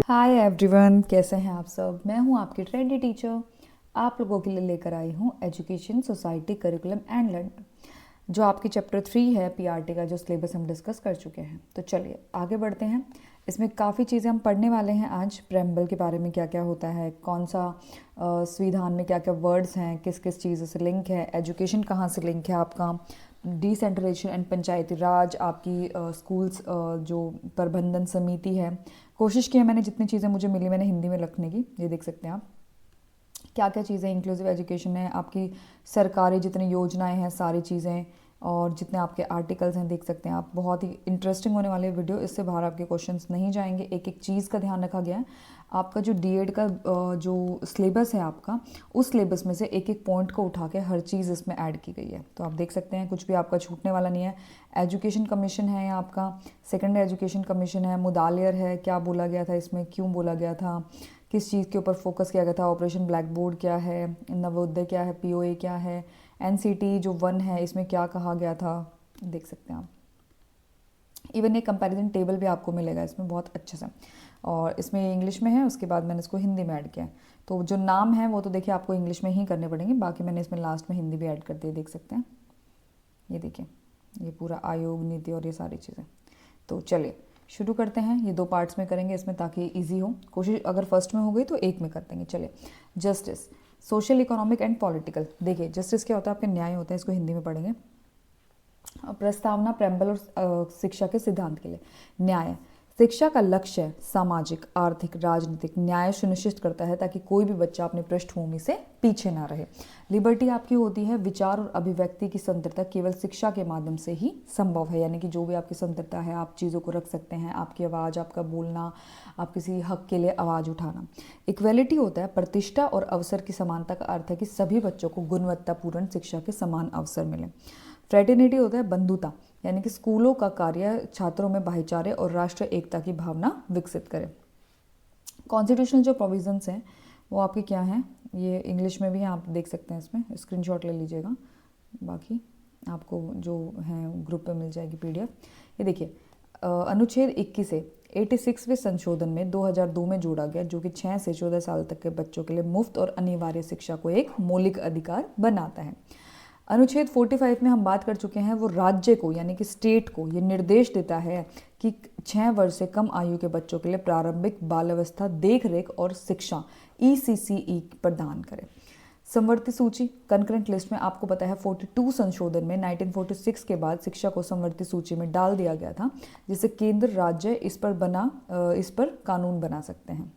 Hi everyone, कैसे हैं आप सब। मैं हूं आपकी ट्रेंडी टीचर। आप लोगों के लिए लेकर आई हूं education society curriculum and learning, जो आपकी चैप्टर 3 है पीआरटी का, जो सिलेबस हम डिस्कस कर चुके हैं। तो चलिए आगे बढ़ते हैं। इसमें काफ़ी चीज़ें हम पढ़ने वाले हैं आज। प्रेम्बल के बारे में क्या क्या होता है, कौन सा संविधान में क्या क्या वर्ड्स हैं, किस किस चीज़ से लिंक है, एजुकेशन कहाँ से लिंक है आपका, डिसेंट्रलाइजेशन एंड पंचायती राज, आपकी स्कूल्स जो प्रबंधन समिति है। कोशिश की है मैंने, जितनी चीज़ें मुझे मिली मैंने हिंदी में लिखने की। ये देख सकते हैं आप क्या क्या चीज़ें। इंक्लूसिव एजुकेशन है, आपकी सरकारी जितनी योजनाएं हैं सारी चीज़ें, और जितने आपके आर्टिकल्स हैं देख सकते हैं आप। बहुत ही इंटरेस्टिंग होने वाले वीडियो, इससे बाहर आपके क्वेश्चंस नहीं जाएंगे। एक एक चीज़ का ध्यान रखा गया है। आपका जो डीएड का जो सिलेबस है आपका, उस सिलेबस में से एक एक पॉइंट को उठा के हर चीज़ इसमें ऐड की गई है। तो आप देख सकते हैं कुछ भी आपका छूटने वाला नहीं है। एजुकेशन कमीशन है आपका, सेकेंडरी एजुकेशन कमीशन है, मुदालियर है, क्या बोला गया था इसमें, क्यों बोला गया था, किस चीज़ के ऊपर फोकस किया गया था, ऑपरेशन ब्लैक बोर्ड क्या है, नवोदय क्या है, पीओए क्या है, एनसीटी जो 1 है इसमें क्या कहा गया था, देख सकते हैं आप। इवन ये कंपैरिजन टेबल भी आपको मिलेगा इसमें बहुत अच्छे से, और इसमें ये इंग्लिश में है, उसके बाद मैंने इसको हिंदी में ऐड किया है। तो जो नाम है वो तो देखिए आपको इंग्लिश में ही करने पड़ेंगे, बाकी मैंने इसमें लास्ट में हिंदी भी ऐड कर दी, देख सकते हैं। ये देखिए, ये पूरा आयोग, नीति और ये सारी चीज़ें। तो चलिए शुरू करते हैं। ये 2 पार्ट्स में करेंगे इसमें, ताकि इजी हो। कोशिश अगर फर्स्ट में हो गई तो एक में कर देंगे। चलिए, justice, social, economic and political. देखिए जस्टिस क्या होता है, आपके न्याय होता है, इसको हिंदी में पढ़ेंगे। प्रस्तावना, प्रेम्बल और शिक्षा के सिद्धांत के लिए। न्याय, शिक्षा का लक्ष्य सामाजिक, आर्थिक, राजनीतिक न्याय सुनिश्चित करता है ताकि कोई भी बच्चा अपनी पृष्ठभूमि से पीछे ना रहे। लिबर्टी आपकी होती है विचार और अभिव्यक्ति की स्वतंत्रता केवल शिक्षा के माध्यम से ही संभव है, यानी कि जो भी आपकी स्वतंत्रता है, आप चीज़ों को रख सकते हैं, आपकी आवाज़, आपका बोलना, आप किसी हक के लिए आवाज़ उठाना। इक्वेलिटी होता है प्रतिष्ठा और अवसर की समानता का अर्थ है कि सभी बच्चों को गुणवत्तापूर्ण शिक्षा के समान अवसर मिले। फ्रेटर्निटी होता है बंधुता, यानी कि स्कूलों का कार्य छात्रों में भाईचारे और राष्ट्र एकता की भावना विकसित करे। कॉन्स्टिट्यूशनल जो प्रोविजंस हैं वो आपके क्या हैं, ये इंग्लिश में भी हैं, आप देख सकते हैं, इसमें स्क्रीनशॉट ले लीजिएगा, बाकी आपको जो है ग्रुप पे मिल जाएगी पीडीएफ। ये देखिए, अनुच्छेद 21 से 86वें संशोधन में 2002 में जोड़ा गया, जो कि 6 से 14 साल तक के बच्चों के लिए मुफ्त और अनिवार्य शिक्षा को एक मौलिक अधिकार बनाता है। अनुच्छेद 45 में हम बात कर चुके हैं, वो राज्य को यानी कि स्टेट को ये निर्देश देता है कि 6 वर्ष से कम आयु के बच्चों के लिए प्रारंभिक बाल अवस्था देख रेख और शिक्षा ECCE प्रदान करे। संवर्ती सूची, कंकरेंट लिस्ट में आपको पता है 42 संशोधन में 1946 के बाद शिक्षा को संवर्ती सूची में डाल दिया गया था, जिससे केंद्र राज्य इस पर कानून बना सकते हैं।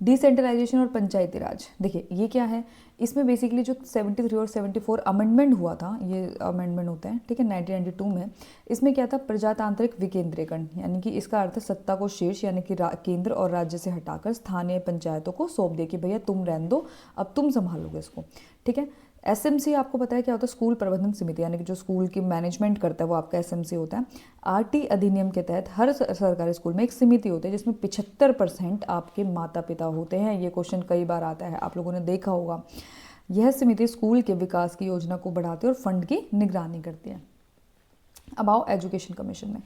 डिसेंट्रलाइजेशन और पंचायती राज, देखिए ये क्या है, इसमें बेसिकली जो 73 और 74 अमेंडमेंट हुआ था, ये अमेंडमेंट होते हैं, ठीक है, 1992 में। इसमें क्या था, प्रजातांत्रिक विकेंद्रीकरण, यानी कि इसका अर्थ सत्ता को शीर्ष यानी कि केंद्र और राज्य से हटाकर स्थानीय पंचायतों को सौंप दिया कि भैया तुम रहने दो, अब तुम संभालोगे इसको, ठीक है। एसएमसी आपको पता है क्या होता है, स्कूल प्रबंधन समिति, यानी कि जो स्कूल की मैनेजमेंट करता है वो आपका एसएमसी होता है। आरटी अधिनियम के तहत हर सरकारी स्कूल में एक समिति होती है जिसमें 75% आपके माता पिता होते हैं। ये क्वेश्चन कई बार आता है, आप लोगों ने देखा होगा। यह समिति स्कूल के विकास की योजना को बढ़ाती है और फंड की निगरानी करती है। अब आओ एजुकेशन कमीशन में।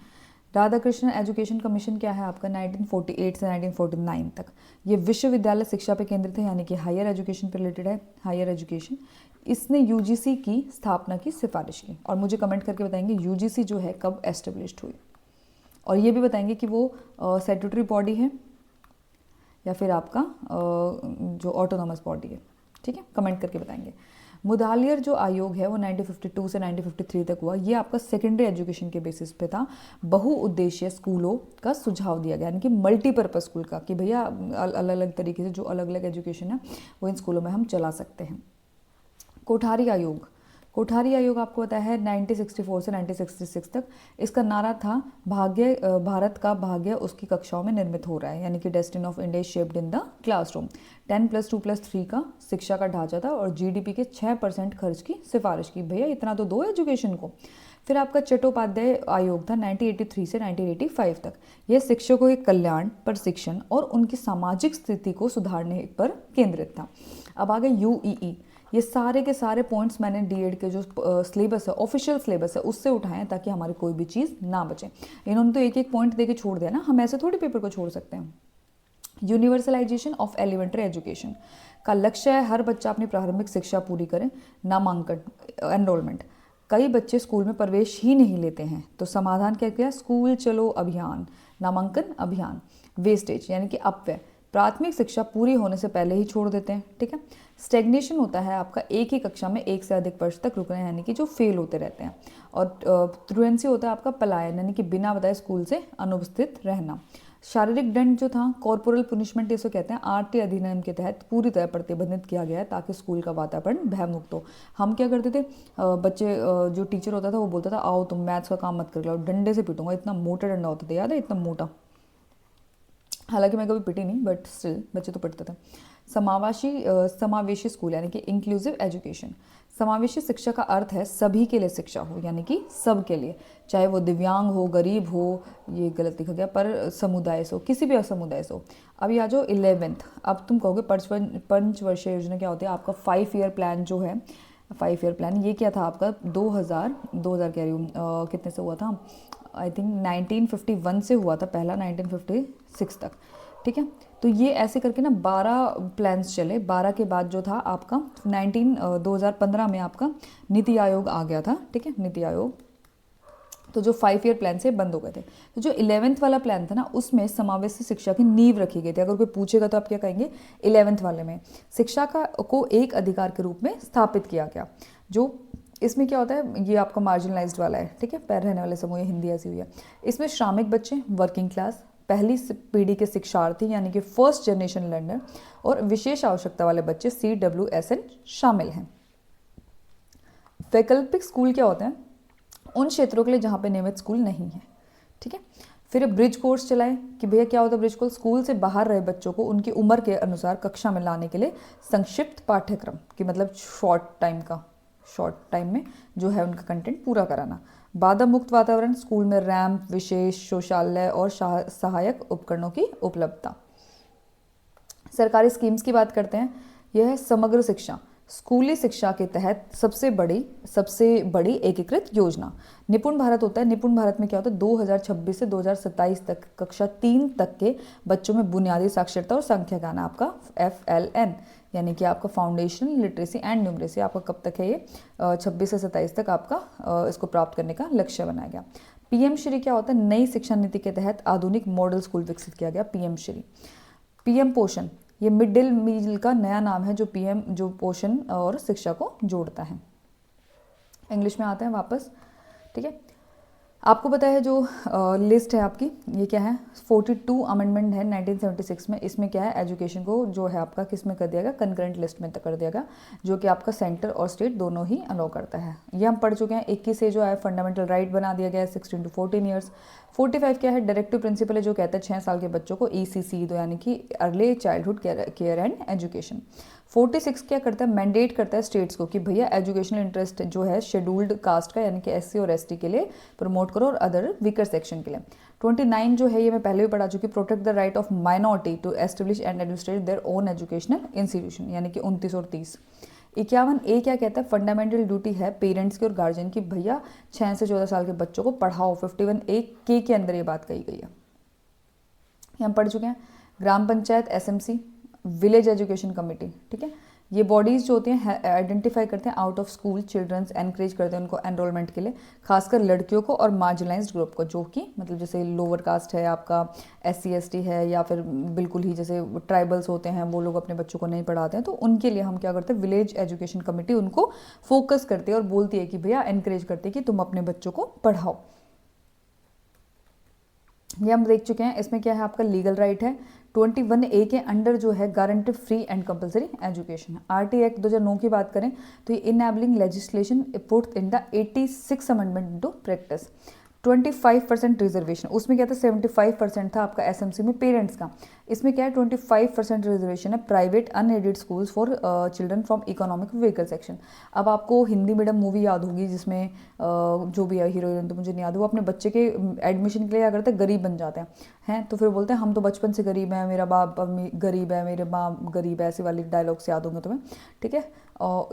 राधाकृष्णन एजुकेशन कमीशन क्या है आपका, 1948 से 1949 तक। ये विश्वविद्यालय शिक्षा पे केंद्रित है, यानी कि हायर एजुकेशन पे रिलेटेड है, हायर एजुकेशन। इसने यूजीसी की स्थापना की सिफारिश की, और मुझे कमेंट करके बताएंगे यूजीसी जो है कब एस्टेब्लिश्ड हुई, और ये भी बताएंगे कि वो स्टैट्यूटरी बॉडी है या फिर आपका जो ऑटोनॉमस बॉडी है, ठीक है, कमेंट करके बताएंगे। मुदालियर जो आयोग है वो 1952 से 1953 तक हुआ। ये आपका सेकेंडरी एजुकेशन के बेसिस पे था। बहुउद्देशीय स्कूलों का सुझाव दिया गया, यानी कि मल्टीपर्पज स्कूल का, कि भैया अलग अलग तरीके से जो अलग अलग एजुकेशन है वो इन स्कूलों में हम चला सकते हैं। कोठारी आयोग, कोठारी आयोग आपको पता है 1964 से 1966 तक। इसका नारा था भारत का भाग्य उसकी कक्षाओं में निर्मित हो रहा है, यानी कि destiny of India shaped in the classroom. 10+2+3 का शिक्षा का ढांचा था, और जीडीपी के 6% खर्च की सिफारिश की, भैया इतना तो दो एजुकेशन को। फिर आपका चट्टोपाध्याय आयोग था 1983 से 1985 तक। यह शिक्षकों के कल्याण, प्रशिक्षण और उनकी सामाजिक स्थिति को सुधारने पर केंद्रित था। अब आ गए यूईई, ये सारे के सारे पॉइंट्स मैंने डीएड के जो सिलेबस है, ऑफिशियल सिलेबस है, उससे उठाए हैं ताकि हमारी कोई भी चीज़ ना बचे। इन्होंने तो एक एक पॉइंट दे के छोड़ दिया ना, हम ऐसे थोड़ी पेपर को छोड़ सकते हैं। यूनिवर्सलाइजेशन ऑफ एलिमेंट्री एजुकेशन का लक्ष्य है हर बच्चा अपनी प्रारंभिक शिक्षा पूरी करे। नामांकन एनरोलमेंट, कई बच्चे स्कूल में प्रवेश ही नहीं लेते हैं, तो समाधान क्या किया? स्कूल चलो अभियान, नामांकन अभियान। वेस्टेज यानी कि अपव्यय, प्राथमिक शिक्षा पूरी होने से पहले ही छोड़ देते हैं, ठीक है। स्टेग्नेशन होता है आपका एक ही कक्षा में एक से अधिक वर्ष तक रुकना, यानी कि जो फेल होते रहते हैं। और ट्रुएंसी होता है आपका पलायन, यानी कि बिना बताए स्कूल से अनुपस्थित रहना। शारीरिक दंड जो था, कॉर्पोरल पुनिशमेंट इसको कहते हैं, आरटी अधिनियम के तहत पूरी तरह प्रतिबंधित किया गया है ताकि स्कूल का वातावरण भयमुक्त हो। हम क्या करते थे, बच्चे जो टीचर होता था वो बोलता था आओ तुम मैथ्स का काम मत कर लो, डंडे से पीटूंगा, इतना मोटा डंडा होता था, याद है, इतना मोटा। हालांकि मैं कभी पिटी नहीं, बट स्टिल बच्चे तो पिटते थे। समावेशी स्कूल यानी कि इंक्लूसिव एजुकेशन। समावेशी शिक्षा का अर्थ है सभी के लिए शिक्षा हो, यानी कि सब के लिए, चाहे वो दिव्यांग हो, गरीब हो, ये गलत लिखा गया, पर समुदाय से हो, किसी भी समुदाय से हो। अब आ जाओ 11th। अब तुम कहोगे पंचवर्षीय योजना क्या होती है? आपका 5 ईयर प्लान जो है, 5 ईयर प्लान, ये क्या था आपका? 2000 कह रही हूँ, कितने से हुआ था? आई थिंक 1951 से हुआ था पहला, 1956 तक, ठीक है। तो ये ऐसे करके ना 12 प्लान्स चले। 12 के बाद जो था आपका 2015 में आपका नीति आयोग आ गया था, ठीक है, नीति आयोग। तो जो 5 ईयर प्लान से बंद हो गए थे। तो जो 11th वाला प्लान था ना, उसमें समावेशी शिक्षा की नींव रखी गई थी। अगर कोई पूछेगा तो आप क्या कहेंगे? 11th वाले में शिक्षा को एक अधिकार के रूप में स्थापित किया गया। जो इसमें क्या होता है, ये आपका मार्जिनलाइज्ड वाला है, ठीक है, पैर रहने वाले समूह, हिंदी ऐसी हुई है। इसमें श्रमिक बच्चे, वर्किंग क्लास, पहली पीढ़ी के शिक्षार्थी यानी कि फर्स्ट जनरेशन लर्नर, और विशेष आवश्यकता वाले बच्चे CWSN शामिल हैं। वैकल्पिक स्कूल क्या होते हैं? उन क्षेत्रों के लिए जहाँ पे नियमित स्कूल नहीं है, ठीक है। फिर ब्रिज कोर्स चलाए कि भैया क्या होता है ब्रिज कोर्स? स्कूल से बाहर रहे बच्चों को उनकी उम्र के अनुसार कक्षा में लाने के लिए संक्षिप्त पाठ्यक्रम की, मतलब शॉर्ट टाइम में जो है उनका कंटेंट पूरा कराना। बाधा मुक्त वातावरण, स्कूल में रैंप, विशेष शौचालय और सहायक उपकरणों की उपलब्धता। सरकारी स्कीम्स की बात करते हैं। यह है समग्र शिक्षा, स्कूली शिक्षा के तहत सबसे बड़ी एकीकृत योजना। निपुण भारत होता है। निपुण भारत में क्या होता है? 2026 से 2027 तक कक्षा 3 तक के बच्चों में बुनियादी साक्षरता और संख्या ज्ञान, आपका FLN, यानी कि आपका फाउंडेशन लिटरेसी एंड न्यूमरेसी, आपका कब तक है ये? 26 से 27 तक आपका इसको प्राप्त करने का लक्ष्य बनाया गया। PM श्री क्या होता है? नई शिक्षा नीति के तहत आधुनिक मॉडल स्कूल विकसित किया गया, PM श्री। PM पोषण, ये मिड डे मील का नया नाम है, जो PM जो पोषण और शिक्षा को जोड़ता है। इंग्लिश में आते हैं वापस, ठीक है। आपको पता है जो लिस्ट है आपकी, ये क्या है? 42 अमेंडमेंट है 1976 में। इसमें क्या है? एजुकेशन को जो है आपका किस में कर दिया गया? कंकरेंट लिस्ट में कर दिया गया, जो कि आपका सेंटर और स्टेट दोनों ही अलाउ करता है। ये हम पढ़ चुके हैं। 21 से जो है फंडामेंटल राइट बना दिया गया है 16 to 14 ईयर्स। 45 क्या है? डायरेक्टिव प्रिंसिपल है, जो कहता है 6 साल के बच्चों को ECC दो, यानी कि early childhood care and education. 46 क्या करता है? मैंडेट करता है स्टेट्स को कि भैया एजुकेशनल इंटरेस्ट जो है शेड्यूल्ड कास्ट का, यानी कि SC और ST के लिए प्रमोट करो और अदर वीकर सेक्शन के लिए। 29 जो है ये मैं पहले भी पढ़ा चुकी, protect the right of minority to establish and administrate their own educational institution, यानी कि 29 और 30। 51A क्या कहता है? फंडामेंटल ड्यूटी है पेरेंट्स की और गार्जियन की, भैया 6 से 14 साल के बच्चों को पढ़ाओ। 51A के अंदर ये बात कही गई है, ये हम पढ़ चुके हैं। Gram panchayat, SMC, village education committee, ठीक है, ये बॉडीज़ जो होती हैं आइडेंटिफाई करते हैं out of school childrens, encourage करते हैं उनको एनरोलमेंट के लिए, खासकर लड़कियों को और मार्जिनलाइज्ड ग्रुप को, जो कि मतलब जैसे लोअर कास्ट है आपका, SC ST है, या फिर बिल्कुल ही जैसे ट्राइबल्स होते हैं, वो लोग अपने बच्चों को नहीं पढ़ाते हैं, तो उनके लिए हम क्या करते हैं? विलेज एजुकेशन कमेटी उनको फोकस करती है और बोलती है कि भैया एनकरेज करती है कि तुम अपने बच्चों को पढ़ाओ। ये हम देख चुके हैं। इसमें क्या है? आपका लीगल राइट है। 21A के अंडर जो है guarantee free and compulsory education. RT act 2009 की बात करें तो ये enabling legislation put in the 86 amendment into practice. 25% reservation, उसमें क्या था? 75% था आपका SMC में पेरेंट्स का। इसमें क्या है? 25% रिजर्वेशन है private unaided schools for children from economic weaker section. अब आपको हिंदी मीडियम मूवी याद होगी जिसमें जो भी है हीरोइन, तो मुझे नहीं याद, वो अपने बच्चे के एडमिशन के लिए क्या करते हैं? गरीब बन जाते हैं, तो फिर बोलते हैं हम तो बचपन से गरीब हैं, मेरा बाप गरीब है, मेरे माँ गरीब है, ऐसी वाली डायलॉग्स याद होंगे तुम्हें, ठीक है।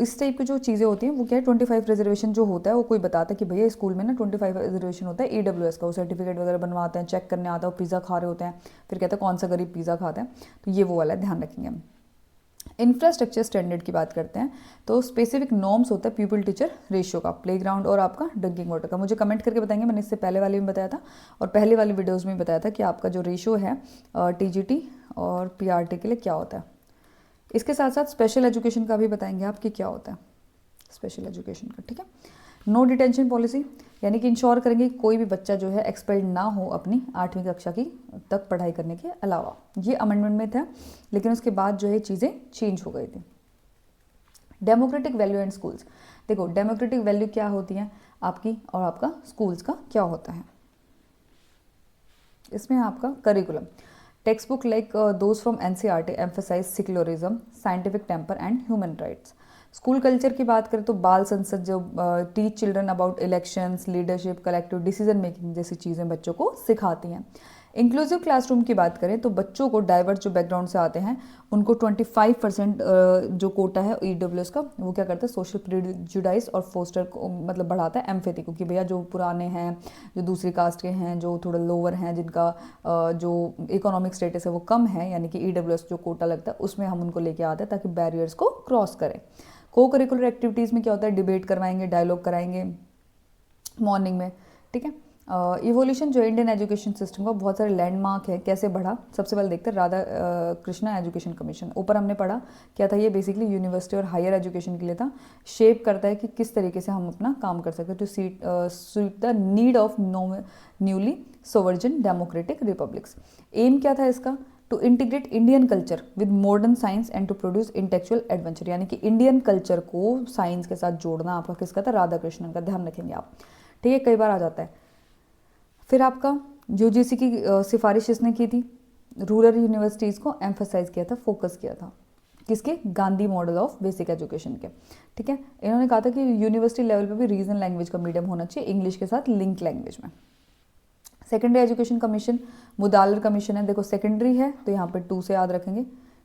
इस टाइप की जो चीज़ें होती हैं वो क्या है, 25 रिजर्वेशन जो होता है वो कोई बताता है कि भैया स्कूल में ना 25 रिजर्वेशन होता है EWS का, वो सर्टिफिकेट वगैरह बनवाते हैं, चेक करने आता है, पिज़्ज़ा खा रहे होते हैं, फिर कहते हैं कौन सा गरीब पिज़्ज़ा खाता है, तो ये वो वाला ध्यान रखेंगे हम। इंफ्रास्ट्रक्चर स्टैंडर्ड की बात करते हैं तो स्पेसिफिक नॉर्म्स होता है पीपल टीचर रेशियो का, प्लेग्राउंड और आपका ड्रिंकिंग वाटर का। मुझे कमेंट करके बताएंगे, मैंने इससे पहले वाले में बताया था और पहले वाली वीडियोस में बताया था कि आपका जो रेशियो है TGT और PRT के लिए क्या होता है। इसके साथ साथ स्पेशल एजुकेशन का भी बताएंगे आप कि क्या होता है स्पेशल एजुकेशन का, ठीक है। नो डिटेंशन पॉलिसी, यानी कि इंश्योर करेंगे कि कोई भी बच्चा जो है एक्सपेल्ड ना हो अपनी 8वीं कक्षा की तक पढ़ाई करने के अलावा। ये अमेंडमेंट में था, लेकिन उसके बाद जो है चीज़ें चेंज हो गई थी। डेमोक्रेटिक वैल्यू एंड स्कूल्स, देखो डेमोक्रेटिक वैल्यू क्या होती है आपकी और आपका स्कूल्स का क्या होता है। इसमें आपका curriculum textbook like those from NCERT emphasise secularism, scientific temper and human rights. School culture की बात करें तो बाल संसद जो teach children about elections, leadership, collective decision making जैसी चीज़ें बच्चों को सिखाती हैं। इंक्लूसिव क्लासरूम की बात करें तो बच्चों को डाइवर्स जो बैकग्राउंड से आते हैं उनको 25% जो कोटा है EWS का, वो क्या करता है सोशल प्रिजुडाइज और फोस्टर को मतलब बढ़ाता है एम्पैथी को, कि भैया जो पुराने हैं, जो दूसरी कास्ट के हैं, जो थोड़ा लोअर हैं, जिनका जो इकोनॉमिक स्टेटस है वो कम है, यानी कि EWS जो कोटा लगता है उसमें हम उनको लेके आते हैं ताकि बैरियर्स को क्रॉस करें। को करिकुलर एक्टिविटीज़ में क्या होता है, डिबेट करवाएंगे, डायलॉग कराएंगे मॉर्निंग में, ठीक है। इवोल्यूशन जो इंडियन एजुकेशन सिस्टम का बहुत सारे लैंडमार्क है, कैसे बढ़ा, सबसे पहले देखते हैं राधा कृष्णा एजुकेशन कमीशन। ऊपर हमने पढ़ा क्या था, ये बेसिकली यूनिवर्सिटी और हायर एजुकेशन के लिए था, शेप करता है कि किस तरीके से हम अपना काम कर सकते हैं to suit the need of newly sovereign democratic republics. Aim क्या था इसका, to integrate Indian culture with modern science and to produce intellectual adventure, यानी कि इंडियन कल्चर को साइंस के साथ जोड़ना आपका किसका था, राधा कृष्णन का, ध्यान रखेंगे आप, ठीक है। कई बार आ जाता है। फिर आपका UGC की सिफारिश इसने की थी, रूरल यूनिवर्सिटीज़ को एम्फेसाइज किया था, फोकस किया था, किसके, Gandhi model of basic education के, ठीक है। इन्होंने कहा था कि यूनिवर्सिटी लेवल पे भी रीजनल लैंग्वेज का मीडियम होना चाहिए, इंग्लिश के साथ लिंक लैंग्वेज में। Secondary education commission Mudaliar commission है, देखो सेकेंडरी है तो यहाँ पे 2 से याद रखेंगे,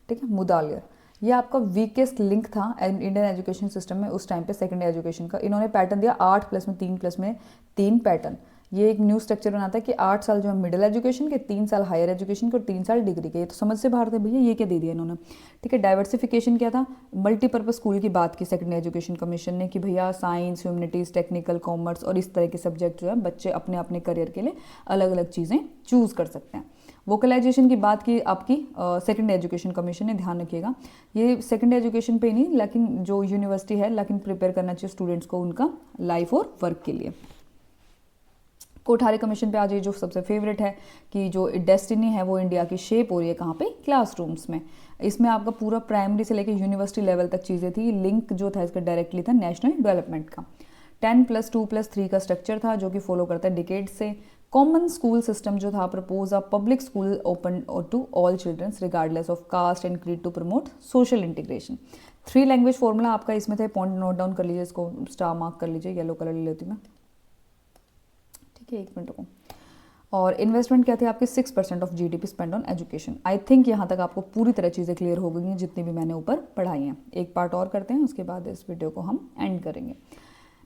ठीक है। मुदालियर ये आपका वीकेस्ट लिंक था इंडियन एजुकेशन सिस्टम में उस टाइम पे सेकेंडरी एजुकेशन का। इन्होंने पैटर्न दिया 8 प्लस में 3 प्लस में 3 पैटर्न। ये एक न्यू स्ट्रक्चर बनाता है कि 8 साल जो है मिडिल एजुकेशन के, 3 साल हायर एजुकेशन के और 3 साल डिग्री के। ये तो समझ से बाहर थे भैया, ये क्या दे दिया इन्होंने, ठीक है। डाइवर्सिफिकेशन क्या था, मल्टीपर्पज स्कूल की बात की सेकेंडरी एजुकेशन कमीशन ने कि भैया साइंस, ह्यूमनिटीज़, टेक्निकल, कॉमर्स और इस तरह के सब्जेक्ट जो है बच्चे अपने अपने करियर के लिए अलग अलग चीज़ें चूज़ कर सकते हैं। वोकलाइजेशन की बात की आपकी सेकेंडरी एजुकेशन कमीशन ने, ध्यान रखिएगा ये सेकेंडरी एजुकेशन पे ही नहीं लेकिन जो यूनिवर्सिटी है लेकिन प्रिपेयर करना चाहिए स्टूडेंट्स को उनका लाइफ और वर्क के लिए। कोठारी कमीशन पे आ जाइए, जो सबसे फेवरेट है कि जो डेस्टिनी है वो इंडिया की शेप हो रही है कहाँ पे, क्लासरूम्स में। इसमें आपका पूरा प्राइमरी से लेकर यूनिवर्सिटी लेवल तक चीज़ें थी, लिंक जो था इसका डायरेक्टली था नेशनल डेवलपमेंट का। 10+2+3 का स्ट्रक्चर था जो कि फॉलो करता है डिकेड से। कॉमन स्कूल सिस्टम जो था propose a public school open to all childrens regardless of caste and creed to promote social integration. 3 language formula आपका इसमें थे, पॉइंट नोट डाउन कर लीजिए, इसको स्टार मार्क कर लीजिए, येलो कलर ले लेती हूँ मैं, ठीक है। 1 मिनट को। और इन्वेस्टमेंट क्या थे आपके, 6% of GDP spend on education. I think यहाँ तक आपको पूरी तरह चीज़ें क्लियर हो गई हैं जितनी भी मैंने ऊपर पढ़ाई हैं। एक पार्ट और करते हैं, उसके बाद इस वीडियो को हम एंड करेंगे।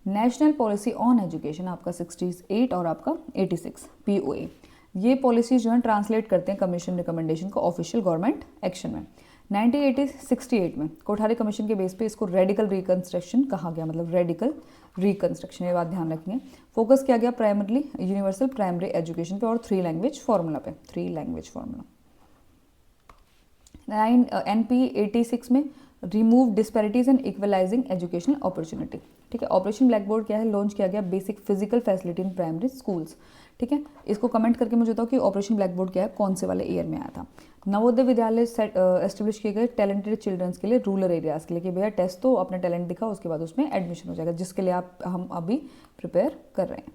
नेशनल पॉलिसी ऑन एजुकेशन आपका 68 और आपका 86 POA। ये पॉलिसीज जो है ट्रांसलेट करते हैं कमीशन रिकमेंडेशन को ऑफिशियल गवर्नमेंट एक्शन में। 1968 में कोठारी कमीशन के बेस पे इसको रेडिकल रिकंस्ट्रक्शन कहा गया, मतलब रेडिकल रिकंस्ट्रक्शन, ये बात ध्यान रखेंगे। फोकस किया गया प्राइमरली यूनिवर्सल प्राइमरी एजुकेशन पे और 3 लैंग्वेज फार्मूला पे, 3 लैंग्वेज फार्मूला। 9 NP 86 में remove disparities and equalising educational opportunity, ठीक है। ऑपरेशन ब्लैक बोर्ड क्या है, लॉन्च किया गया basic physical facility in primary schools, ठीक है। इसको कमेंट करके मुझे बताओ कि ऑपरेशन ब्लैक बोर्ड क्या है, कौन से वाले ईयर में आया था। नवोदय विद्यालय एस्टेब्लिश किए गए टैलेंटेड चिल्ड्रंस के लिए, रूरल एरियाज़ के लिए, कि भैया टेस्ट तो अपने टैलेंट दिखाओ उसके बाद उसमें एडमिशन हो जाएगा, जिसके लिए हम अभी प्रिपेयर कर रहे हैं,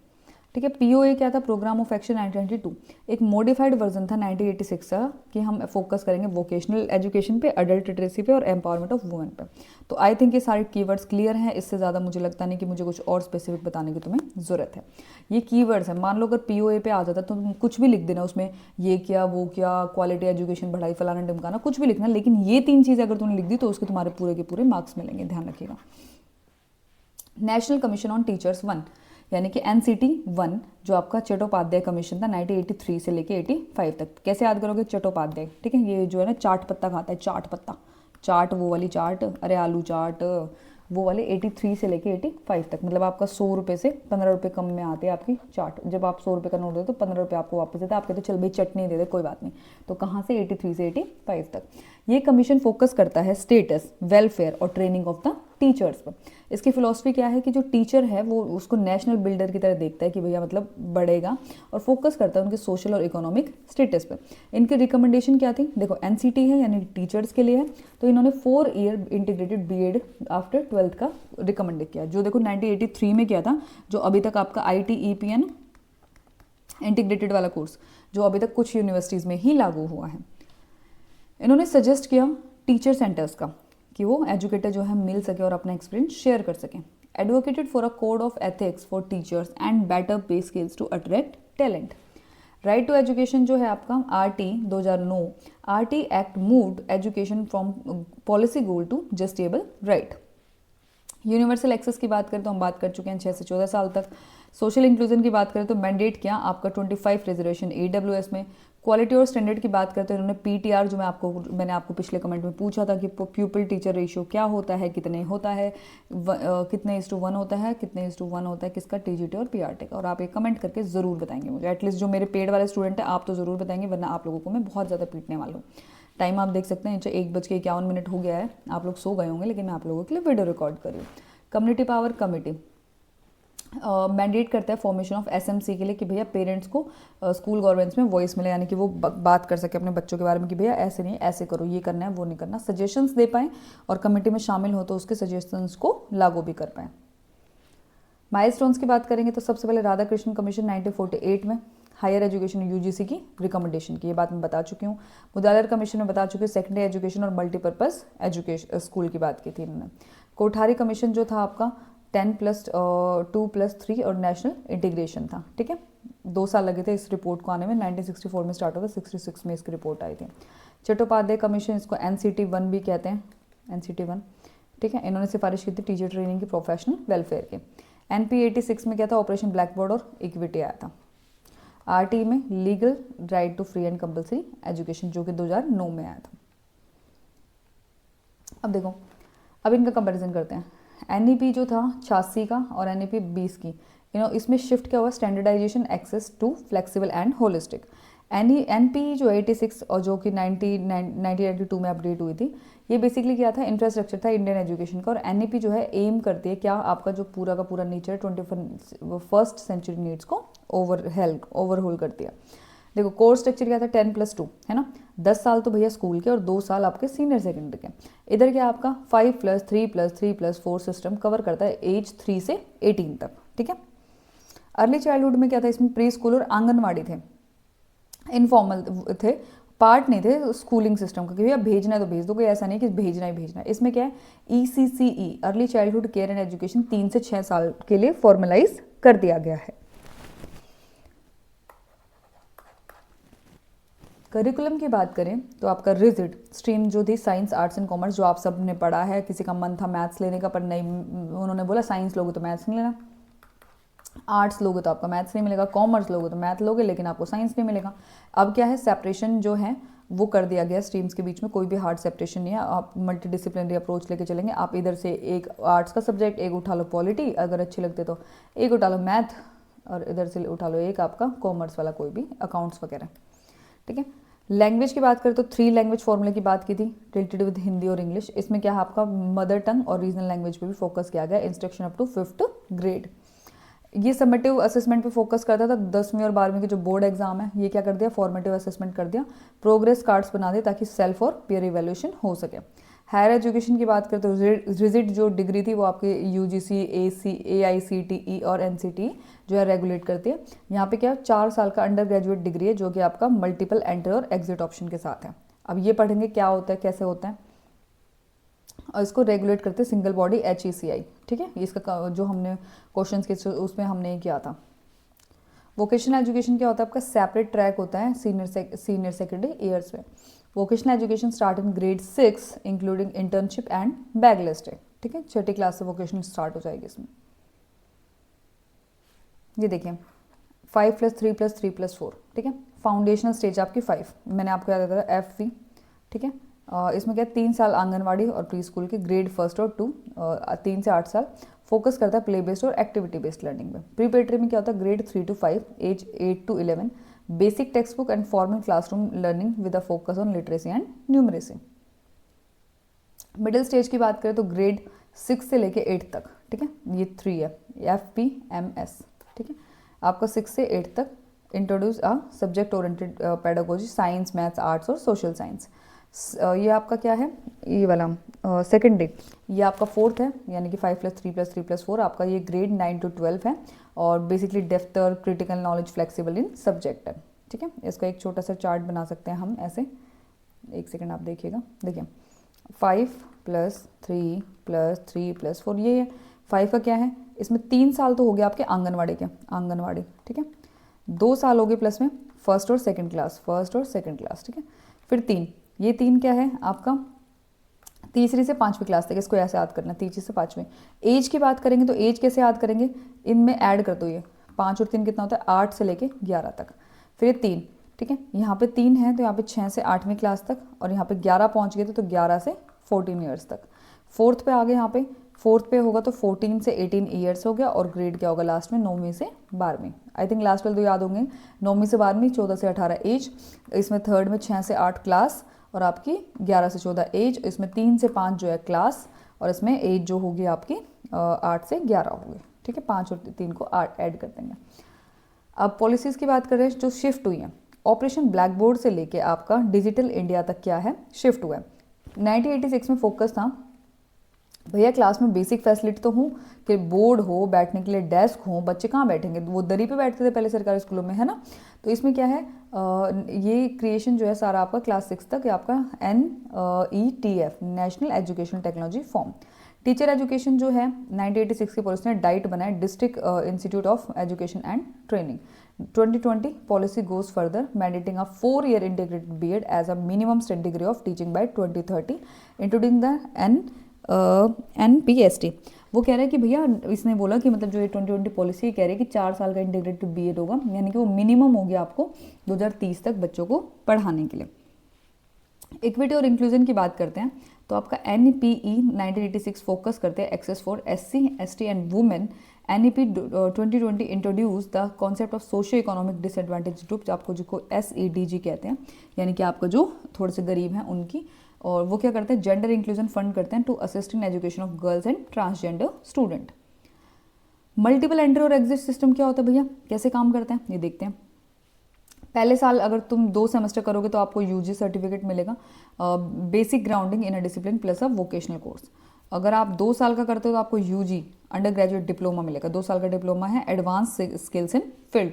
ठीक है। पीओए क्या था, प्रोग्राम ऑफ एक्शन 1992, एक मॉडिफाइड वर्जन था 1986 का कि हम फोकस करेंगे वोकेशनल एजुकेशन पे, अडल्ट लिटरेसी पे और एम्पावरमेंट ऑफ वुमेन पे। तो आई थिंक ये सारे कीवर्ड्स क्लियर हैं, इससे ज़्यादा मुझे लगता नहीं कि मुझे कुछ और स्पेसिफिक बताने की तुम्हें ज़रूरत है। ये कीवर्ड्स हैं, मान लो अगर पीओए पे आ जाता तो तुम कुछ भी लिख देना उसमें, ये क्या वो क्या, क्वालिटी एजुकेशन बढ़ाई, फलाना ढिमकाना, कुछ भी लिखना, लेकिन ये 3 चीज़ें अगर तुमने लिख दी तो उसके तुम्हारे पूरे के पूरे मार्क्स मिलेंगे, ध्यान रखिएगा। नेशनल कमीशन ऑन टीचर्स 1 यानी कि एनसीटी 1 जो आपका चट्टोपाध्याय कमीशन था 1983 से लेके 85 तक। कैसे याद करोगे, चट्टोपाध्याय, ठीक है। ये जो है ना चाट पत्ता खाता है, चाट पत्ता, चाट वो वाली चाट, अरे आलू चाट, वो वाले 83 से लेके 85 तक, मतलब आपका 100 रुपये से 15 रुपये कम में आते हैं आपकी चाट। जब आप 100 रुपये का नोट दे तो 15 रुपये आपको वापस देते हैं, आपके तो चल भाई चटनी दे दे कोई बात नहीं। तो कहाँ से 83 से 85 तक। ये कमीशन फोकस करता है स्टेटस, वेलफेयर और ट्रेनिंग ऑफ द टीचर्स पर। इसकी फिलॉसफी क्या है कि जो टीचर है वो उसको नेशनल बिल्डर की तरह देखता है कि भैया मतलब बढ़ेगा, और फोकस करता है उनके सोशल और इकोनॉमिक स्टेटस पर। इनकी रिकमेंडेशन क्या थी, देखो एनसीटी है यानी टीचर्स के लिए है, तो इन्होंने 4 year integrated BEd after 12th का रिकमेंड किया, जो देखो 1983 में किया था, जो अभी तक आपका ITEPN इंटीग्रेटेड वाला कोर्स जो अभी तक कुछ यूनिवर्सिटीज़ में ही लागू हुआ है। इन्होंने सजेस्ट किया टीचर सेंटर्स का कि वो एजुकेटर जो है मिल सके और अपना एक्सपीरियंस शेयर कर सकें। Advocated for a code of ethics for teachers and better pay skills to attract talent. Right to education जो है आपका RT 2009, RT act moved education from policy goal to justiciable right. Universal access की बात करें तो हम बात कर चुके हैं 6 से 14 साल तक। सोशल इंक्लूजन की बात करें तो मैंडेट किया आपका 25 रिजर्वेशन AWS में। क्वालिटी और स्टैंडर्ड की बात करते हैं इन्होंने PTR, जो मैंने आपको पिछले कमेंट में पूछा था कि प्यूपल टीचर रेशियो क्या होता है, कितने होता है, कितने 1:1 होता है, कितने 1:1 होता है किसका, TGT और PRT का। और आप एक कमेंट करके ज़रूर बताएंगे मुझे, एटलीस्ट जो मेरे पेड वाले स्टूडेंट हैं आप तो ज़रूर बताएंगे, वरना आप लोगों को मैं बहुत ज़्यादा पीटने वाला हूँ। टाइम आप देख सकते हैं 1:51 हो गया है, आप लोग सो गए होंगे, लेकिन मैं आप लोगों के लिए वीडियो रिकॉर्ड कर रही हूँ। कम्युनिटी पावर कमेटी मैंडेट करता है फॉर्मेशन ऑफ SMC के लिए कि भैया पेरेंट्स को स्कूल गवर्नमेंट्स में वॉइस मिले, यानी कि वो बात कर सके अपने बच्चों के बारे में कि भैया ऐसे नहीं ऐसे करो, ये करना है वो नहीं करना, सजेशंस दे पाएँ और कमेटी में शामिल हो तो उसके सजेशंस को लागू भी कर पाएँ। माइलस्टोन्स की बात करेंगे तो सबसे पहले राधा कृष्ण कमीशन 1948 में हायर एजुकेशन UGC की रिकमेंडेशन की, ये बात मैं बता चुकी हूँ। मुदालिर कमीशन में बता चुकी हूँ, सेकेंडरी एजुकेशन और मल्टीपर्पज़ एजुकेशन स्कूल की बात की थी इन्होंने। कोठारी कमीशन जो था आपका 10+2+3 और नेशनल इंटीग्रेशन था, ठीक है। 2 साल लगे थे इस रिपोर्ट को आने में, 1964 में स्टार्ट हुआ था, 66 में इसकी रिपोर्ट आई थी। चट्टोपाध्याय कमीशन, इसको NCT 1 भी कहते हैं, NCT 1, ठीक है। इन्होंने सिफारिश की थी टीचर ट्रेनिंग की, प्रोफेशनल वेलफेयर के। NP 86 में क्या था, ऑपरेशन ब्लैक बोर्ड और इक्विटी आया था। RT में legal right to free and compulsory education, जो कि 2009 में आया था। अब देखो, अब इनका कंपैरिजन करते हैं। NEP जो था 86 का और NEP 20 की, इसमें शिफ्ट क्या हुआ, standardisation, access to flexible and holistic. NP जो 86 और जो कि 1992 में अपडेट हुई थी, ये बेसिकली क्या था, इंफ्रास्ट्रक्चर था इंडियन एजुकेशन का। और NEP जो है एम करती है क्या, आपका जो पूरा का पूरा नेचर 21st सेंचुरी नीड्स को ओवरहोल करती है। देखो कोर्स स्ट्रक्चर क्या था, 10+2 है ना, 10 साल तो भैया स्कूल के और 2 साल आपके सीनियर सेकेंडरी के। इधर क्या आपका 5+3+3+4 सिस्टम कवर करता है एज 3 से 18 तक, ठीक है। अर्ली चाइल्डहुड में क्या था, इसमें प्री स्कूल और आंगनवाड़ी थे, इनफॉर्मल थे, पार्ट नहीं थे स्कूलिंग सिस्टम का कि भैया भेजना है तो भेज दो, कोई ऐसा नहीं कि भेजना ही भेजना है। इसमें क्या है, ECCE early childhood care and education 3 से 6 साल के लिए फॉर्मलाइज कर दिया गया है। करिकुलम की बात करें तो आपका रिजिड स्ट्रीम जो थी साइंस आर्ट्स एंड कॉमर्स, जो आप सब ने पढ़ा है, किसी का मन था मैथ्स लेने का पर नहीं, उन्होंने बोला साइंस लोगे तो मैथ्स नहीं लेना, आर्ट्स लोगे तो आपका मैथ्स नहीं मिलेगा, कॉमर्स लोगे तो मैथ लोगे लेकिन आपको साइंस नहीं मिलेगा। अब क्या है, सेपरेशन जो है वो कर दिया गया स्ट्रीम्स के बीच में, कोई भी हार्ड सेपरेशन नहीं है, आप मल्टी डिसिप्लिनरी अप्रोच लेके चलेंगे। आप इधर से एक आर्ट्स का सब्जेक्ट एक उठा लो पॉलिटी अगर अच्छे लगते तो, एक उठा लो मैथ, और इधर से उठा लो एक आपका कॉमर्स वाला कोई भी अकाउंट्स वगैरह, ठीक है। लैंग्वेज की बात करें तो 3 लैंग्वेज फॉर्मूले की बात की थी, रिलेटेड विद हिंदी और इंग्लिश। इसमें क्या है, आपका मदर टंग और रीजनल लैंग्वेज पे भी फोकस किया गया, instruction up to 5th grade. ये समेटिव असेसमेंट पे फोकस करता था। 10वीं और 12वीं के जो बोर्ड एग्जाम है ये क्या कर दिया, फॉर्मेटिव असेसमेंट कर दिया, प्रोग्रेस कार्ड्स बना दिए ताकि सेल्फ और पीयर इवैल्यूएशन हो सके। हायर एजुकेशन की बात करते हो, रिजिड जो डिग्री थी वो आपके यूजीसी, AICTE और NCT जो है रेगुलेट करती है। यहाँ पे क्या 4 साल का अंडर ग्रेजुएट डिग्री है जो कि आपका मल्टीपल एंटर और एग्जिट ऑप्शन के साथ है। अब ये पढ़ेंगे क्या होता है, कैसे होता है, और इसको रेगुलेट करते हैं सिंगल बॉडी HECI। ठीक है, इसका जो हमने क्वेश्चन के उसमें हमने ये किया था। वोकेशनल एजुकेशन क्या होता है आपका, सेपरेट ट्रैक होता है सीनियर सेकेंडरी ईयर्स में। Vocational education start in grade 6 including internship and backlist है। ठीक है, 6ठी क्लास से वोकेशनल स्टार्ट हो जाएगी इसमें। ये देखिए 5+3+3+4। ठीक है, फाउंडेशनल स्टेज आपकी 5, मैंने आपको याद था FV। ठीक है, इसमें क्या 3 साल आंगनवाड़ी और प्री स्कूल की ग्रेड 1 और 2, 3 से 8 साल फोकस करता है प्ले बेस्ड और एक्टिविटी बेस्ड लर्निंग में। प्रीपेरेटरी में क्या होता है grade 3 to 5, age 8 to 11, basic textbook and formal classroom learning with a focus on literacy and numeracy. Middle stage की बात करें तो ग्रेड 6 से लेके 8 तक। ठीक है, ये 3 है, FPMS। ठीक है, आपका 6 से 8 तक introduce a subject oriented pedagogy, science, maths, arts और सोशल साइंस। ये आपका क्या है, ये वाला सेकेंडरी, ये आपका 4th है, यानी कि 5+3+3+4 आपका ये ग्रेड 9 to 12 है और बेसिकली डेप्थ और critical knowledge flexible in subject है। ठीक है, इसका एक छोटा सा चार्ट बना सकते हैं हम ऐसे, एक सेकेंड आप देखिएगा। देखिए 5+3+3+4 ये है। 5 का क्या है, इसमें 3 साल तो हो गया आपके आंगनवाड़ी के, आंगनवाड़ी। ठीक है, 2 साल हो गए प्लस में फर्स्ट और सेकंड क्लास। ठीक है, फिर 3, ये 3 क्या है आपका तीसरी से 5वीं क्लास तक, इसको ऐसे याद करना, तीसरी से 5वीं। एज की बात करेंगे तो एज कैसे याद करेंगे, इनमें ऐड कर दो, ये 5 और 3 कितना होता है 8 से लेके 11 तक। फिर 3, ठीक है, यहाँ पे 3 है तो यहाँ पे 6 से 8वीं क्लास तक, और यहाँ पे 11 पहुँच गए तो 11 से 14 ईयर्स तक। 4th पे आ गए, यहाँ पे 4th पे होगा तो 14 से 18 ईयर्स हो गया, और ग्रेड क्या होगा लास्ट में 9वीं से 12वीं। आई थिंक लास्ट वाले तो याद होंगे, 9वीं से 12वीं, 14 से 18 एज, इसमें 3rd में 6 से 8 क्लास, और आपकी 11 से 14 एज, इसमें 3 से 5 जो है क्लास, और इसमें एज जो होगी आपकी 8 से 11 होगी। ठीक है, 5 और 3 को ऐड कर देंगे। अब पॉलिसीज़ की बात करें जो शिफ्ट हुई हैं, ऑपरेशन ब्लैक बोर्ड से लेके आपका डिजिटल इंडिया तक क्या है शिफ्ट हुआ है। 1986 में फोकस था भैया क्लास में बेसिक फैसिलिटी तो हो कि बोर्ड हो, बैठने के लिए डेस्क हो, बच्चे कहाँ बैठेंगे, वो दरी पे बैठते थे पहले सरकारी स्कूलों में, है ना। तो इसमें क्या है ये क्रिएशन जो है सारा आपका क्लास 6 तक, आपका NETF national education technology forum. Teacher education जो है 1986 की पॉलिसी ने डाइट बनाया, district institute of education and training. 2020 policy goes further mandating a 4-year integrated BEd as a minimum state degree of teaching by 2030, including the NPST। वो कह रहा है कि भैया इसने बोला कि मतलब जो ये 2020 पॉलिसी कह रही है कि 4 साल का इंटीग्रेटेड BEd होगा, यानी कि वो मिनिमम हो गया आपको 2030 तक बच्चों को पढ़ाने के लिए। इक्विटी और इंक्लूजन की बात करते हैं तो आपका NEPE 1986 फोकस करते हैं access for SC, ST and women. NEP 2020 introduce the concept of socio economic disadvantage group, आपको जिसको SEDG कहते हैं, यानी कि आपको जो थोड़े से गरीब हैं उनकी। और वो क्या करते हैं, जेंडर इंक्लूजन फंड करते हैं to assist in education of girls and transgender student. Multiple entry और एग्जिट सिस्टम क्या होता है भैया, कैसे काम करते हैं ये देखते हैं। पहले साल अगर तुम 2 सेमेस्टर करोगे तो आपको UG सर्टिफिकेट मिलेगा, basic grounding in a discipline plus a vocational course. अगर आप 2 साल का करते हो तो आपको UG अंडर ग्रेजुएट डिप्लोमा मिलेगा, 2 साल का डिप्लोमा है एडवांस स्किल्स इन फील्ड।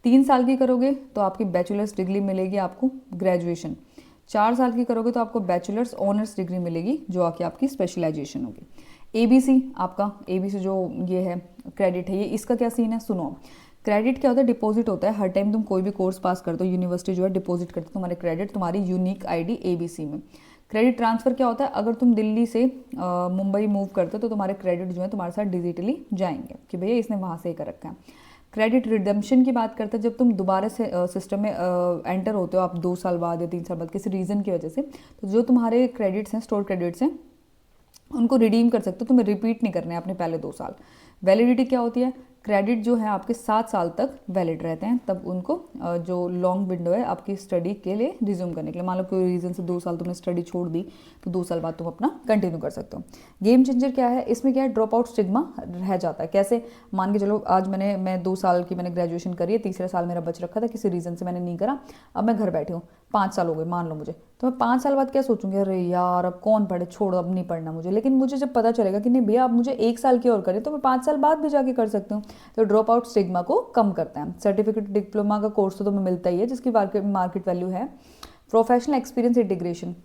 3 साल की करोगे तो आपकी बैचलर्स डिग्री मिलेगी आपको ग्रेजुएशन। 4 साल की करोगे तो आपको बैचलर्स ऑनर्स डिग्री मिलेगी जो आके आपकी स्पेशलाइजेशन होगी। ABC आपका ABC जो ये है क्रेडिट है, ये इसका क्या सीन है सुनो। क्रेडिट क्या होता है, डिपॉजिट होता है, हर टाइम तुम कोई भी कोर्स पास करते हो यूनिवर्सिटी जो है डिपॉजिट करती है तुम्हारे क्रेडिट तुम्हारी यूनिक ID ABC में। क्रेडिट ट्रांसफ़र क्या होता है, अगर तुम दिल्ली से मुंबई मूव करते हो तो तुम्हारे क्रेडिट जो है तुम्हारे साथ डिजिटली जाएंगे कि भैया इसने वहाँ से ही कर रखा है। क्रेडिट रिडम्पशन की बात करते हैं, जब तुम दोबारा से सिस्टम में एंटर होते हो आप 2 साल बाद या 3 साल बाद किसी रीज़न की वजह से, तो जो तुम्हारे क्रेडिट्स हैं स्टोर क्रेडिट्स हैं उनको रिडीम कर सकते हो, तुम्हें रिपीट नहीं करने हैं अपने पहले 2 साल। वैलिडिटी क्या होती है, क्रेडिट जो है आपके 7 साल तक वैलिड रहते हैं, तब उनको जो लॉन्ग विंडो है आपकी स्टडी के लिए रिज्यूम करने के लिए, मान लो कोई रीज़न से 2 साल तुमने स्टडी छोड़ दी तो 2 साल बाद तुम अपना कंटिन्यू कर सकते हो। गेम चेंजर क्या है, इसमें क्या है, ड्रॉप आउट स्टिग्मा रह जाता है। कैसे, मान के चलो आज मैं 2 साल की मैंने ग्रेजुएशन करी है, तीसरा साल मेरा बच रखा था, किसी रीज़न से मैंने नहीं करा, अब मैं घर बैठी हूँ, 5 साल हो गए मान लो मुझे, तो मैं 5 साल बाद क्या सोचूंगी, अरे यार अब कौन पढ़े, छोड़ो अब नहीं पढ़ना मुझे। लेकिन मुझे जब पता चलेगा कि नहीं भैया अब मुझे 1 साल की और करें, तो मैं 5 साल बाद भी जाके कर सकती हूँ। तो ड्रॉप आउट स्टिग्मा को कम करता है। सर्टिफिकेट डिप्लोमा का कोर्स तो तुम्हें मिलता ही है जिसकी मार्केट वैल्यू है। प्रोफेशनल एक्सपीरियंस इंटीग्रेशन,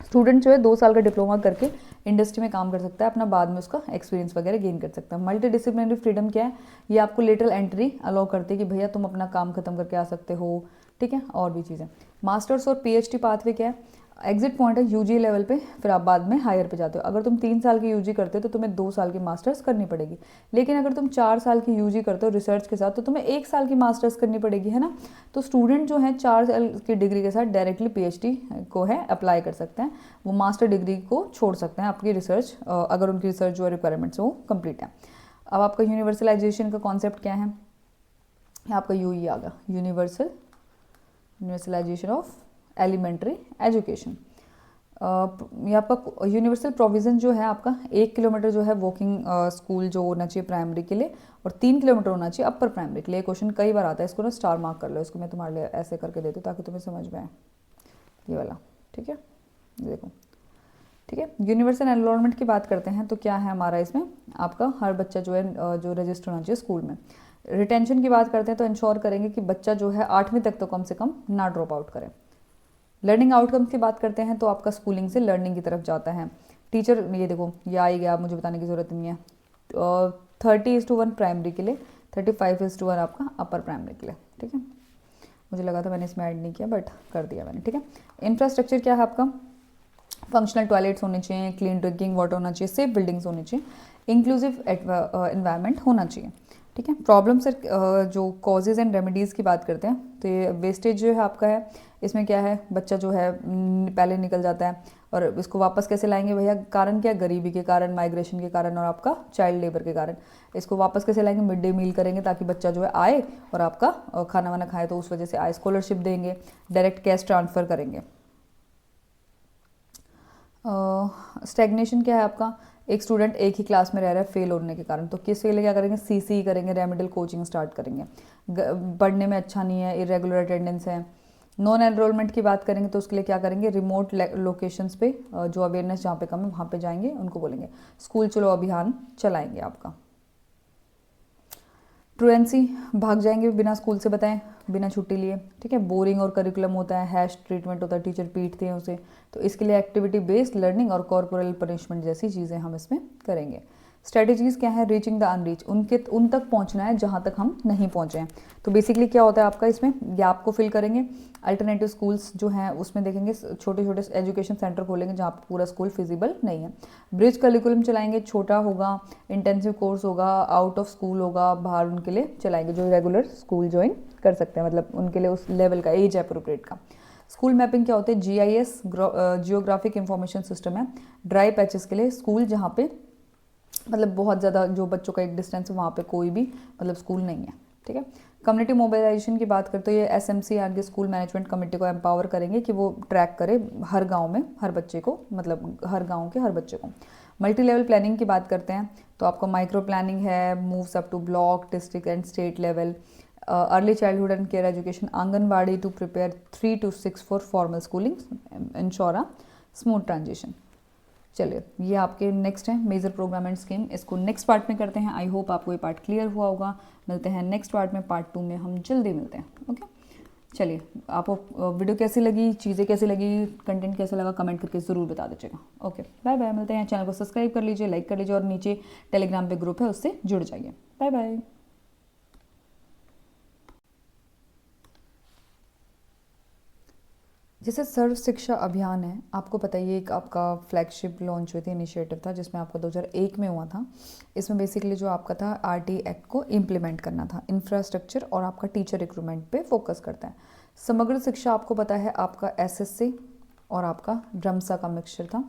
स्टूडेंट जो है 2 साल का डिप्लोमा करके इंडस्ट्री में काम कर सकता है, अपना बाद में उसका एक्सपीरियंस वगैरह गेन कर सकता है। मल्टी डिसिप्लिनरी फ्रीडम क्या है, ये आपको लेटरल एंट्री अलाउ करती है कि भैया तुम अपना काम खत्म करके आ सकते हो, ठीक है, और भी चीज़ें। मास्टर्स और पीएचडी पाथवे क्या है, एग्जिट पॉइंट है यूजी लेवल पे, फिर आप बाद में हायर पे जाते हो। अगर तुम 3 साल की यूजी करते हो तो तुम्हें 2 साल की मास्टर्स करनी पड़ेगी, लेकिन अगर तुम 4 साल की यूजी करते हो रिसर्च के साथ तो तुम्हें 1 साल की मास्टर्स करनी पड़ेगी, है ना। तो स्टूडेंट जो है 4 साल की डिग्री के साथ डायरेक्टली पीएचडी को है अप्लाई कर सकते हैं, वो मास्टर डिग्री को छोड़ सकते हैं आपकी रिसर्च, अगर उनकी रिसर्च जो रिक्वायरमेंट्स वो कंप्लीट है। अब आपका यूनिवर्सलाइजेशन का कॉन्सेप्ट क्या है, आपका यूई आ गया, यूनिवर्सलाइजेशन ऑफ एलिमेंट्री एजुकेशन। ये आपका यूनिवर्सल प्रोविज़न जो है आपका 1 किलोमीटर जो है वॉकिंग स्कूल जो होना चाहिए प्राइमरी के लिए, और 3 किलोमीटर होना चाहिए अपर प्राइमरी के लिए। क्वेश्चन कई बार आता है, इसको ना स्टार मार्क कर लो, इसको मैं तुम्हारे लिए ऐसे करके देती हूँ ताकि तुम्हें समझ में आए, ये वाला, ठीक है, देखो, ठीक है। यूनिवर्सल एनरोलमेंट की बात करते हैं तो क्या है हमारा इसमें, आपका हर बच्चा जो है जो रजिस्टर होना चाहिए स्कूल में। रिटेंशन की बात करते हैं तो इंश्योर करेंगे कि बच्चा जो है 8वीं तक तो कम से कम ना ड्रॉप आउट करे। लर्निंग आउटकम्स की बात करते हैं तो आपका स्कूलिंग से लर्निंग की तरफ जाता है। टीचर, ये देखो ये आ ही गया, मुझे बताने की ज़रूरत नहीं है। 30:1 प्राइमरी के लिए, 35:1 आपका अपर प्राइमरी के लिए, ठीक है। मुझे लगा था मैंने इसमें ऐड नहीं किया बट कर दिया मैंने, ठीक है। इंफ्रास्ट्रक्चर क्या है आपका, फंक्शनल टॉयलेट्स होने चाहिए, क्लीन ड्रिंकिंग वाटर होना चाहिए, सेफ बिल्डिंग्स होनी चाहिए, इंक्लूसिव एनवायरनमेंट होना चाहिए, ठीक है। प्रॉब्लम से जो कॉजेज एंड रेमेडीज़ की बात करते हैं तो ये वेस्टेज जो है आपका है, इसमें क्या है, बच्चा जो है पहले निकल जाता है और इसको वापस कैसे लाएंगे भैया, कारण क्या, गरीबी के कारण, माइग्रेशन के कारण और आपका चाइल्ड लेबर के कारण। इसको वापस कैसे लाएंगे, मिड डे मील करेंगे ताकि बच्चा जो है आए और आपका खाना वाना खाए, तो उस वजह से आए, स्कॉलरशिप देंगे, डायरेक्ट कैश ट्रांसफ़र करेंगे। स्टैग्नेशन क्या है आपका, एक स्टूडेंट एक ही क्लास में रह रहा है फेल होने के कारण, तो किसके लिए क्या करेंगे, सीसी करेंगे, रेमेडियल कोचिंग स्टार्ट करेंगे। पढ़ने में अच्छा नहीं है, इरेगुलर अटेंडेंस है। नॉन एनरोलमेंट की बात करेंगे तो उसके लिए क्या करेंगे, रिमोट लोकेशंस पे जो अवेयरनेस जहाँ पे कम है वहाँ पे जाएंगे, उनको बोलेंगे स्कूल चलो अभियान चलाएंगे आपका। ट्रुएंसी, भाग जाएंगे बिना स्कूल से बताएं, बिना छुट्टी लिए, ठीक है। बोरिंग और करिकुलम होता है, हैश ट्रीटमेंट होता है, टीचर पीटते हैं उसे, तो इसके लिए एक्टिविटी बेस्ड लर्निंग और कॉर्पोरल पनिशमेंट जैसी चीज़ें हम इसमें करेंगे। स्ट्रेटजीज़ क्या है, रीचिंग द अनरीच, उन तक पहुंचना है जहां तक हम नहीं पहुंचे हैं। तो बेसिकली क्या होता है आपका इसमें, गैप को फिल करेंगे। अल्टरनेटिव स्कूल्स जो हैं उसमें देखेंगे छोटे छोटे एजुकेशन सेंटर खोलेंगे जहाँ पर पूरा स्कूल फिजिबल नहीं है। ब्रिज करिकुलम चलाएंगे, छोटा होगा, इंटेंसिव कोर्स होगा, आउट ऑफ स्कूल होगा, बाहर उनके लिए चलाएंगे जो रेगुलर स्कूल ज्वाइन कर सकते हैं, मतलब उनके लिए उस लेवल का, एज अप्रोप्रिएट का। स्कूल मैपिंग क्या होते हैं, जीआईएस जियोग्राफिक इंफॉर्मेशन सिस्टम है ड्राई पैचेस के लिए, स्कूल जहाँ पे मतलब बहुत ज़्यादा जो बच्चों का एक डिस्टेंस है वहाँ पे कोई भी मतलब स्कूल नहीं है, ठीक है। कम्युनिटी मोबिलाइजेशन की बात करते तो ये एसएमसीआर के स्कूल मैनेजमेंट कमेटी को एम्पावर करेंगे कि वो ट्रैक करे हर गांव में हर बच्चे को, मतलब हर गांव के हर बच्चे को। मल्टी लेवल प्लानिंग की बात करते हैं तो आपको माइक्रो प्लानिंग है, moves up to block, district and state level. Early childhood and care education, anganwadi to prepare 3 to 6 for formal schooling, ensure a smooth transition. चलिए ये आपके नेक्स्ट है मेजर प्रोग्राम एंड स्कीम, इसको नेक्स्ट पार्ट में करते हैं। I hope आपको ये पार्ट क्लियर हुआ होगा। मिलते हैं नेक्स्ट पार्ट में, पार्ट 2 में हम जल्दी मिलते हैं, ओके। चलिए आपको वीडियो कैसी लगी, चीज़ें कैसी लगी, कंटेंट कैसा लगा, कमेंट करके ज़रूर बता दीजिएगा। ओके बाय बाय, मिलते हैं। चैनल को सब्सक्राइब कर लीजिए, लाइक कर लीजिए और नीचे टेलीग्राम पे ग्रुप है उससे जुड़ जाइए। Bye bye. जैसे सर्व शिक्षा अभियान है, आपको पता ही है, एक आपका फ्लैगशिप लॉन्च हुई थी, इनिशिएटिव था जिसमें आपका 2001 में हुआ था। इसमें बेसिकली जो आपका था आरटी एक्ट को इम्प्लीमेंट करना था, इंफ्रास्ट्रक्चर और आपका टीचर रिक्रूटमेंट पे फोकस करता है। समग्र शिक्षा आपको पता है आपका एसएससी और आपका ड्रमसा का मिक्सचर था।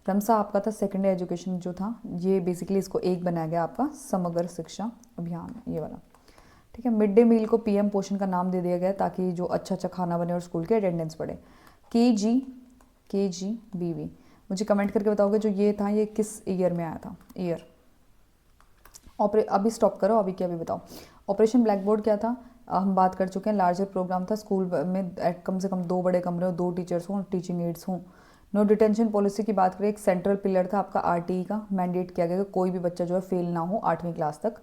रमसा आपका था सेकेंडरी एजुकेशन जो था, ये बेसिकली इसको एक बनाया गया आपका समग्र शिक्षा अभियान, ये वाला। ठीक है, मिड डे मील को पीएम पोषण का नाम दे दिया गया ताकि जो अच्छा अच्छा खाना बने और स्कूल की अटेंडेंस बढ़े। KGBV, मुझे कमेंट करके बताओगे जो ये था ये किस ईयर में आया था, ईयर। अभी स्टॉप करो, अभी क्या, अभी बताओ। ऑपरेशन ब्लैक बोर्ड क्या था, हम बात कर चुके हैं। लार्जर प्रोग्राम था, स्कूल में कम से कम 2 बड़े कमरे हो, 2 टीचर्स हों, टीचिंग एड्स हों। नो डिटेंशन पॉलिसी की बात करें, एक सेंट्रल पिलर था आपका RTE का, मैंडेट किया गया कि कोई भी बच्चा जो है फेल ना हो 8वीं क्लास तक।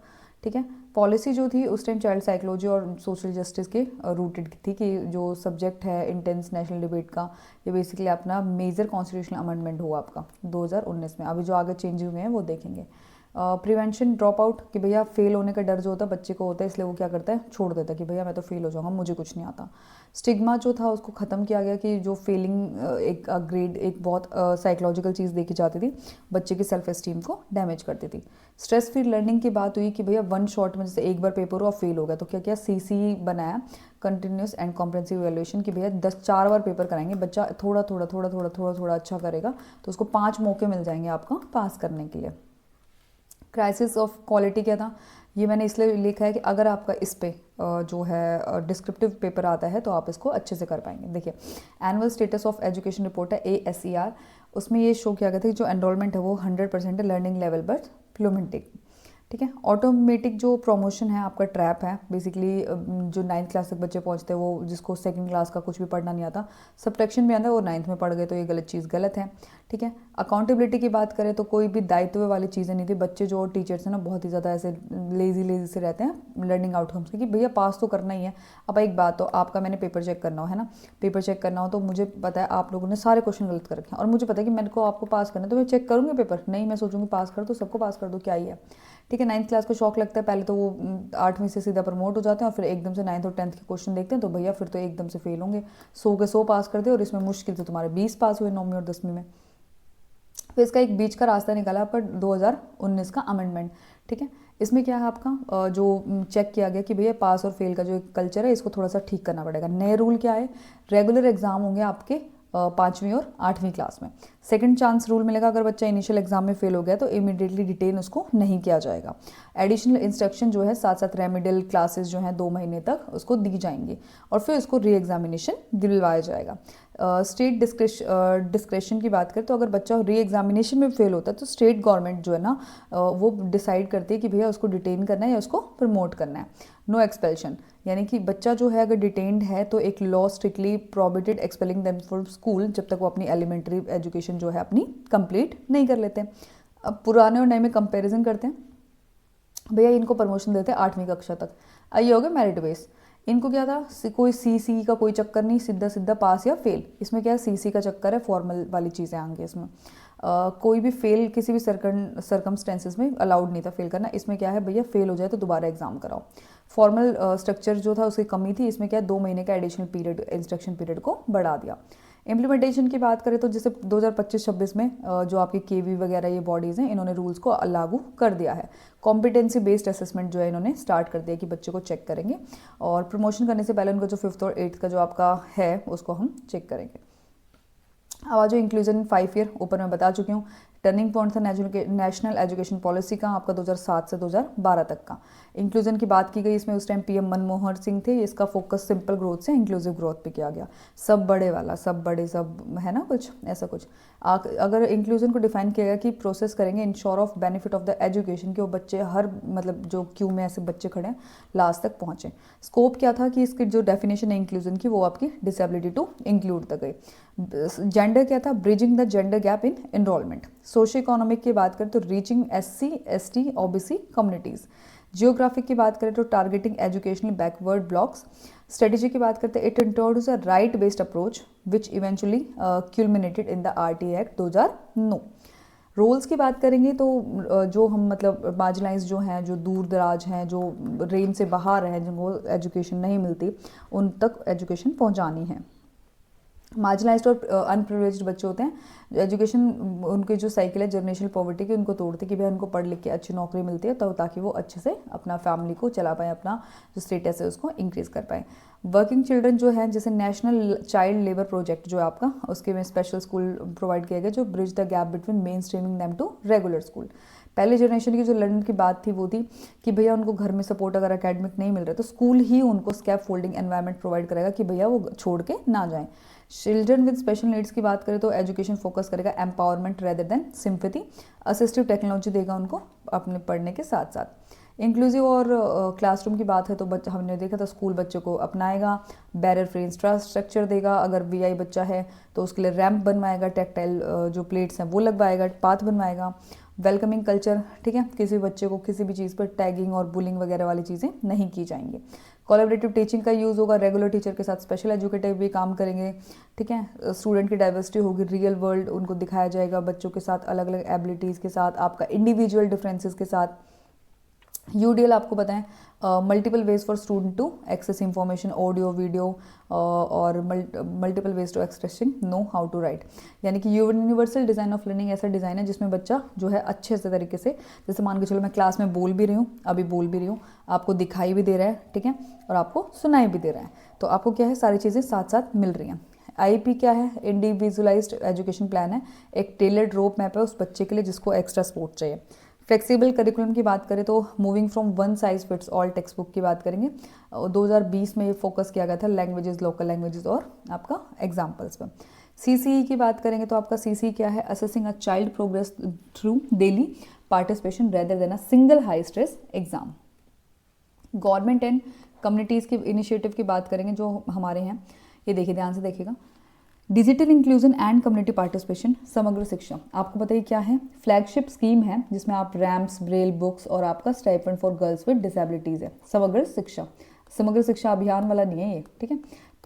ठीक है, पॉलिसी जो थी उस टाइम चाइल्ड साइकोलॉजी और सोशल जस्टिस के रूटेड थी कि जो सब्जेक्ट है इंटेंस नेशनल डिबेट का, ये बेसिकली अपना मेजर कॉन्स्टिट्यूशनल अमेंडमेंट हुआ आपका 2019 में। अभी जो आगे चेंज हुए हैं वो देखेंगे। प्रिवेंशन ड्रॉप आउट, कि भैया फेल होने का डर जो होता है बच्चे को होता है, इसलिए वो क्या करता है, छोड़ देता है कि भैया मैं तो फेल हो जाऊंगा, मुझे कुछ नहीं आता। स्टिग्मा जो था उसको ख़त्म किया गया कि जो फेलिंग एक ग्रेड एक बहुत साइकोलॉजिकल चीज़ देखी जाती थी, बच्चे की सेल्फ एस्टीम को डैमेज करती थी। स्ट्रेस फ्री लर्निंग की बात हुई कि भैया 1 शॉट में जैसे एक बार पेपर हुआ फेल हो गया तो क्या किया, CC बनाया, कंटिन्यूस एंड कॉम्प्रेंसिव इवैल्यूएशन, की भैया 4 बार पेपर कराएंगे, बच्चा थोड़ा थोड़ा थोड़ा थोड़ा थोड़ा थोड़ा अच्छा करेगा तो उसको 5 मौके मिल जाएंगे आपका पास करने के लिए। क्राइसिस ऑफ क्वालिटी क्या था, ये मैंने इसलिए लिखा है कि अगर आपका इस पे जो है डिस्क्रिप्टिव पेपर आता है तो आप इसको अच्छे से कर पाएंगे। देखिए, annual status of education report है ASER, उसमें ये शो किया गया था कि जो एनरोलमेंट है वो 100% है, लर्निंग लेवल पर प्लूमेंटिक। ठीक है, ऑटोमेटिक जो प्रमोशन है आपका ट्रैप है, बेसिकली जो 9th क्लास तक बच्चे पहुंचते हैं वो जिसको 2nd क्लास का कुछ भी पढ़ना नहीं आता, सब्ट्रैक्शन भी आता है, वो 9th में पढ़ गए तो ये गलत चीज़ गलत है। ठीक है, अकाउंटेबिलिटी की बात करें तो कोई भी दायित्व वाली चीज़ें नहीं थी, बच्चे जो टीचर्स हैं ना बहुत ही ज़्यादा ऐसे लेजी से रहते हैं लर्निंग आउटकम्स के, कि भैया पास तो करना ही है। अब एक बात, तो आपका मैंने पेपर चेक करना हो है ना, पेपर चेक करना हो तो मुझे पता है आप लोगों ने सारे क्वेश्चन गलत कर रखे हैं और मुझे पता है कि मेरे को आपको पास करना है, तो मैं चेक करूँगी पेपर, नहीं मैं सोचूंगी पास कर दो, सबको पास कर दो, क्या ही है। ठीक है, 9th क्लास को शौक लगता है, पहले तो वो 8वीं से सीधा प्रमोट हो जाते हैं और फिर एकदम से 9th और 10th के क्वेश्चन देखते हैं तो भैया फिर तो एकदम से फेल होंगे, 100 के 100 पास कर दे और इसमें मुश्किल से तुम्हारे 20 पास हुए 9वीं और 10वीं में। फिर इसका एक बीच का रास्ता निकाला आपका 2019 का अमेंडमेंट। ठीक है, इसमें क्या है आपका जो चेक किया गया कि भैया पास और फेल का जो एक कल्चर है इसको थोड़ा सा ठीक करना पड़ेगा। नए रूल क्या है, रेगुलर एग्जाम होंगे आपके 5वीं और 8वीं क्लास में। सेकंड चांस रूल मिलेगा, अगर बच्चा इनिशियल एग्जाम में फेल हो गया तो इमीडिएटली डिटेन उसको नहीं किया जाएगा। एडिशनल इंस्ट्रक्शन जो है साथ साथ रेमेडियल क्लासेस जो हैं 2 महीने तक उसको दी जाएंगी और फिर उसको री एग्जामिनेशन दिलवाया जाएगा। स्टेट डिस्क्रेशन की बात करें तो अगर बच्चा री एग्जामिनेशन में फेल होता है तो स्टेट गवर्नमेंट जो है ना वो डिसाइड करती है कि भैया उसको डिटेन करना है या उसको प्रमोट करना है। नो एक्सपेल्शन, यानी कि बच्चा जो है अगर डिटेन्ड है तो एक law strictly prohibited expelling them from school जब तक वो अपनी एलिमेंट्री एजुकेशन जो है अपनी कंप्लीट नहीं कर लेते। अब पुराने और नए में कंपैरिजन करते हैं, भैया इनको प्रमोशन देते हैं 8वीं कक्षा तक, आइए हो गया मेरिट बेस। इनको क्या था, कोई CC का कोई चक्कर नहीं, सीधा सीधा पास या फेल। इसमें क्या है, CC का चक्कर है, फॉर्मल वाली चीज़ें आएंगी इसमें। कोई भी फेल किसी भी सर्कमस्टेंसेस में अलाउड नहीं था फेल करना। इसमें क्या है भैया, फेल हो जाए तो दोबारा एग्जाम कराओ। फॉर्मल स्ट्रक्चर जो था उसकी कमी थी, इसमें क्या है 2 महीने का एडिशनल पीरियड इंस्ट्रक्शन पीरियड को बढ़ा दिया। इम्प्लीमेंटेशन की बात करें तो जैसे 2025-26 में जो आपकी KV वगैरह ये बॉडीज़ हैं इन्होंने रूल्स को लागू कर दिया है। कॉम्पिटेंसी बेस्ड असेसमेंट जो है इन्होंने स्टार्ट कर दिया कि बच्चे को चेक करेंगे और प्रमोशन करने से पहले उनका जो 5th और 8th का जो आपका है उसको हम चेक करेंगे। अब आज जो इंक्लूजन इन 5 ईयर ऊपर मैं बता चुकी हूँ। टर्निंग पॉइंट था नेशनल एजुकेशन पॉलिसी का आपका 2007 से 2012 तक का। इंक्लूजन की बात की गई, इसमें उस टाइम PM मनमोहन सिंह थे। इसका फोकस सिंपल ग्रोथ से इंक्लूसिव ग्रोथ पे किया गया। सब बड़े वाला, सब बड़े सब है ना, कुछ ऐसा कुछ। अगर इंक्लूजन को डिफाइन किया गया कि प्रोसेस करेंगे ensure of benefit of the education, कि वो बच्चे हर मतलब जो क्यू में ऐसे बच्चे खड़े हैं लास्ट तक पहुँचे। स्कोप क्या था कि इसकी जो डेफिनेशन है इंक्लूजन की वो आपकी डिसेबिलिटी टू इंक्लूड तक गई। जेंडर क्या था, bridging the gender gap in enrolment. Socio economic की बात करें तो reaching SC ST OBC communities. Geographic की बात करें तो targeting educational backward blocks. Strategy की बात करते हैं, it introduce a right based approach which eventually culminated in the RTI act 2009। Roles की बात करेंगे तो जो हम मतलब मार्जिनलाइज जो हैं, जो दूर दराज हैं, जो रेंज से बाहर हैं, जिनको एजुकेशन नहीं मिलती, उन तक एजुकेशन पहुंचानी है। मार्जिनलाइज्ड और अनप्रिविलेज्ड बच्चे होते हैं, एजुकेशन उनकी जो साइकिल है जनरेशनल पॉवर्टी की, उनको तोड़ते कि भाई उनको पढ़ लिख के अच्छी नौकरी मिलती है, तो ताकि वो अच्छे से अपना फैमिली को चला पाए, अपना जो स्टेटस है उसको इंक्रीज़ कर पाए। वर्किंग चिल्ड्रन जो है, जैसे नेशनल चाइल्ड लेबर प्रोजेक्ट जो है आपका, उसके में स्पेशल स्कूल प्रोवाइड किया गया जो bridge the gap between mainstreaming them to regular school. पहले जनरेशन की जो लर्निंग की बात थी वो थी कि भैया उनको घर में सपोर्ट अगर एकेडमिक नहीं मिल रहा है तो स्कूल ही उनको स्कैप फोल्डिंग एनवायरनमेंट प्रोवाइड करेगा कि भैया वो छोड़ के ना जाएं। चिल्ड्रन विद स्पेशल नीड्स की बात करें तो एजुकेशन फोकस करेगा empowerment rather than sympathy, assistive technology देगा उनको अपने पढ़ने के साथ साथ। इंक्लूसिव और क्लासरूम की बात है तो बच्चा, हमने देखा था स्कूल बच्चों को अपनाएगा, बैरियर फ्री इंफ्रास्ट्रक्चर देगा, अगर वीआई बच्चा है तो उसके लिए रैंप बनवाएगा, टेक्टाइल जो प्लेट्स हैं वो लगवाएगा, पाथ बनवाएगा, वेलकमिंग कल्चर, ठीक है, किसी बच्चे को किसी भी चीज़ पर टैगिंग और बुलिंग वगैरह वाली चीज़ें नहीं की जाएंगी। कोलैबोरेटिव टीचिंग का यूज़ होगा, रेगुलर टीचर के साथ स्पेशल एजुकेटिव भी काम करेंगे, ठीक है, स्टूडेंट की डाइवर्सिटी होगी, रियल वर्ल्ड उनको दिखाया जाएगा बच्चों के साथ, अलग अलग एबिलिटीज़ के साथ, आपका इंडिविजुअल डिफरेंसेस के साथ। यूडीएल आपको बताएं, multiple ways for student to access information, audio video और multiple ways to expressing know how to write, यानी कि यूनिवर्सल डिज़ाइन ऑफ लर्निंग ऐसा डिज़ाइन है जिसमें बच्चा जो है अच्छे से तरीके से, जैसे मान के चलो मैं क्लास में बोल भी रही हूँ, अभी बोल भी रही हूँ, आपको दिखाई भी दे रहा है, ठीक है, और आपको सुनाई भी दे रहा है, तो आपको क्या है सारी चीज़ें साथ साथ मिल रही हैं। आईपी क्या है, इंडिविजुअलाइज्ड एजुकेशन प्लान है, एक टेलर्ड रोड मैप है उस बच्चे के लिए जिसको एक्स्ट्रा सपोर्ट चाहिए। फ्लेक्सिबल करिकुलम की बात करें तो moving from one size fits all text book की बात करेंगे, 2020 में ये फोकस किया गया था लैंग्वेजेस, लोकल लैंग्वेजेस और आपका एग्जाम्पल्स पर। सीसीई की बात करेंगे तो आपका सीसीई क्या है, assessing a child progress through daily participation rather than a single high stress exam. Government and communities की इनिशिएटिव की बात करेंगे जो हमारे हैं, ये देखिए ध्यान से देखिएगा, digital inclusion and community participation, समग्र शिक्षा, आपको बताइए क्या है, फ्लैगशिप स्कीम है जिसमें आप रैम्प्स, ब्रेल बुक्स और आपका stipend for girls with disabilities है। समग्र शिक्षा अभियान वाला नहीं है ये, ठीक है।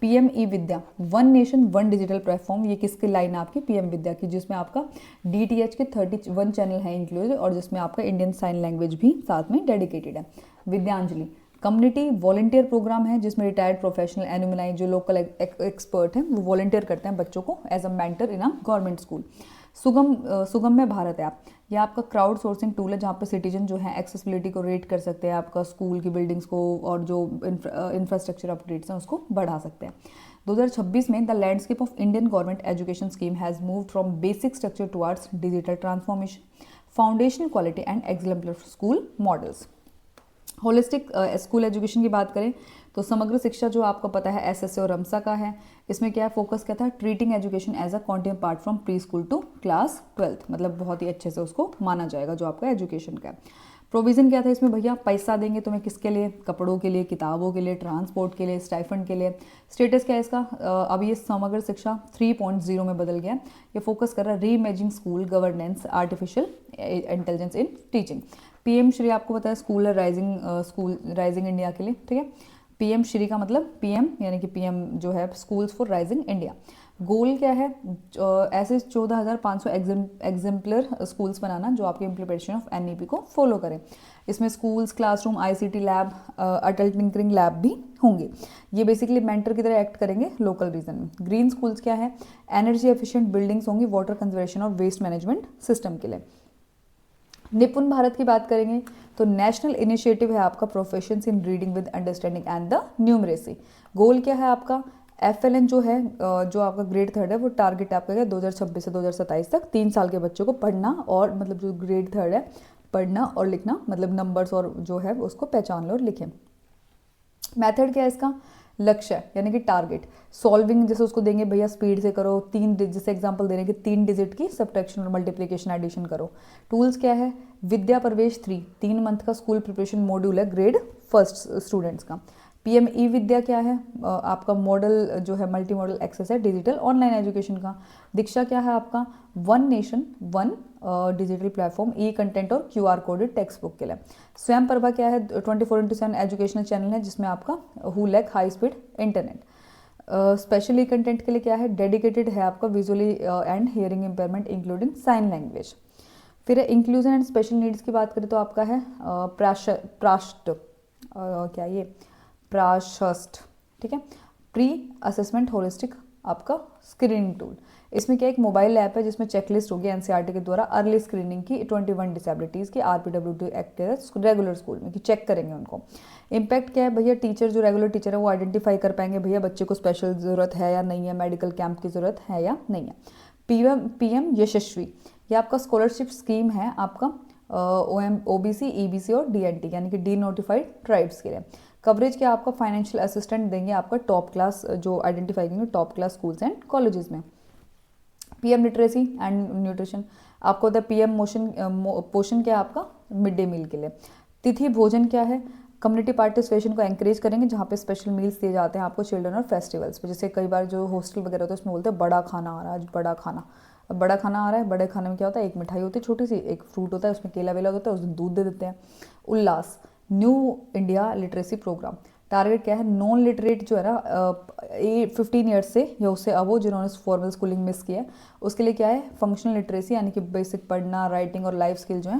PM e Vidya, one nation one digital platform, ये किसकी लाइन है आपकी, पीएम विद्या की, जिसमें आपका डीटीएच के 31 चैनल है इंक्लूडेड और जिसमें आपका इंडियन साइन लैंग्वेज भी साथ में डेडिकेटेड है। विद्यांजलि कम्युनिटी वॉलंटियर प्रोग्राम है जिसमें रिटायर्ड प्रोफेशनल एनुमनाई जो लोकल एक्सपर्ट हैं वो वॉलंटियर करते हैं बच्चों को as a mentor in a government school. Sugamya Bharat app, यह आपका क्राउड सोर्सिंग टूल है जहाँ पे सिटीजन जो है एक्सेसिबिलिटी को रेट कर सकते हैं, आपका स्कूल की बिल्डिंग्स को और जो इंफ्रास्ट्रक्चर अपडेट्स हैं उसको बढ़ा सकते हैं। 2026 में the landscape of Indian government education scheme has moved from basic structure towards digital transformation, foundational quality and exemplar school models. Holistic school education की बात करें तो समग्र शिक्षा जो आपको पता है एसएसए और रमसा का है, इसमें क्या फोकस क्या था, treating education as a continue part from pre school to class 12th, मतलब बहुत ही अच्छे से उसको माना जाएगा जो आपका एजुकेशन का है। प्रोविज़न क्या था इसमें, भैया पैसा देंगे तुम्हें किसके लिए, कपड़ों के लिए, किताबों के लिए, ट्रांसपोर्ट के लिए, स्टाइफंड के लिए। स्टेटस क्या है इसका, अब ये समग्र शिक्षा 3.0 में बदल गया, ये फोकस कर रहा है री imaging school governance, artificial intelligence in teaching. PM Shri आपको पता है स्कूल राइजिंग इंडिया के लिए, ठीक है। पीएम श्री का मतलब पीएम यानी कि पीएम जो है स्कूल्स फॉर राइजिंग इंडिया। गोल क्या है, ऐसे 14,500 एग्जाम्पलर स्कूल्स बनाना जो आपके इम्प्लीमेंटेशन ऑफ एनईपी को फॉलो करें। इसमें स्कूल्स, क्लासरूम, आईसीटी लैब, अटल टिंकरिंग लैब भी होंगे। ये बेसिकली मेंटर की तरह एक्ट करेंगे लोकल रीजन में। ग्रीन स्कूल्स क्या है, एनर्जी एफिशिएंट बिल्डिंग्स होंगी वाटर कंजर्वेशन और वेस्ट मैनेजमेंट सिस्टम के लिए। निपुण भारत की बात करेंगे तो नेशनल इनिशिएटिव है आपका professions in reading with understanding and the numeracy. Goal क्या है आपका, एफएलएन जो है जो आपका ग्रेड 3 है वो टारगेट आपका है 2026 से 2027 तक 3 साल के बच्चों को पढ़ना और मतलब जो ग्रेड 3 है पढ़ना और लिखना, मतलब नंबर्स और जो है उसको पहचान लो और लिखें। मेथड क्या है इसका, लक्ष्य यानी कि टारगेट, सॉल्विंग जैसे उसको देंगे भैया स्पीड से करो, जैसे एग्जांपल दे रहे हैं कि 3 डिजिट की सब्ट्रैक्शन और मल्टीप्लिकेशन एडिशन करो। टूल्स क्या है, विद्या प्रवेश 3 मंथ का स्कूल प्रिपरेशन मॉड्यूल है ग्रेड 1 स्टूडेंट्स का। पीएम ई विद्या क्या है, आपका मॉडल जो है मल्टी मॉडल एक्सेस है डिजिटल ऑनलाइन एजुकेशन का। दीक्षा क्या है आपका, one nation one digital platform, e content और क्यूआर कोडेड टेक्स्ट बुक के लिए। स्वयं प्रभा क्या है, 24/7 एजुकेशनल चैनल है जिसमें आपका who lack high speed internet. Specially content के लिए क्या है, डेडिकेटेड है आपका visually and hearing impairment including sign language. फिर इंक्लूजन एंड स्पेशल नीड्स की बात करें तो आपका है प्राशस्ट, ठीक है, प्री असेसमेंट होलिस्टिक आपका स्क्रीनिंग टूल। इसमें क्या एक मोबाइल ऐप है जिसमें चेकलिस्ट होगी एनसीईआरटी के द्वारा अर्ली स्क्रीनिंग की 21 डिसेबिलिटीज़ की आरपीडब्ल्यूडी एक्ट के रेगुलर स्कूल में, कि चेक करेंगे उनको। इम्पैक्ट क्या है भैया, टीचर जो रेगुलर टीचर है वो आइडेंटिफाई कर पाएंगे भैया बच्चे को स्पेशल ज़रूरत है या नहीं है, मेडिकल कैंप की ज़रूरत है या नहीं है। पीएम यशस्वी, ये आपका स्कॉलरशिप स्कीम है आपका ओबीसी, ईबीसी और डीएनटी यानी कि डी नोटिफाइड ट्राइब्स के लिए। कवरेज क्या आपका फाइनेंशियल असिस्टेंट देंगे आपका टॉप क्लास जो आइडेंटिफाई करेंगे top class schools and colleges में। पीएम लिटरेसी एंड न्यूट्रिशन, आपको होता है पीएम पोषण क्या है आपका मिड डे मील के लिए। तिथि भोजन क्या है, कम्युनिटी पार्टिसिपेशन को एंकरेज करेंगे जहाँ पे स्पेशल मील्स दिए जाते हैं आपको चिल्ड्रन और फेस्टिवल्स पे। जैसे कई बार जो हॉस्टल वगैरह होता है उसमें बोलते हैं बड़ा खाना आ रहा है, आज बड़ा खाना। अब बड़ा खाना आ रहा है, बड़े खाने में क्या होता है, एक मिठाई होती है छोटी सी, एक फ्रूट होता है उसमें केला वेला होता है, उस दिन दूध दे देते हैं। Ullas, new India literacy programme, target क्या है, नॉन लिटरेट जो है ना 15 ईयर्स से या उससे अब जिन्होंने फॉर्मल स्कूलिंग मिस किया है उसके लिए क्या है फंक्शनल लिटरेसी यानी कि बेसिक पढ़ना, राइटिंग और लाइफ स्किल जो है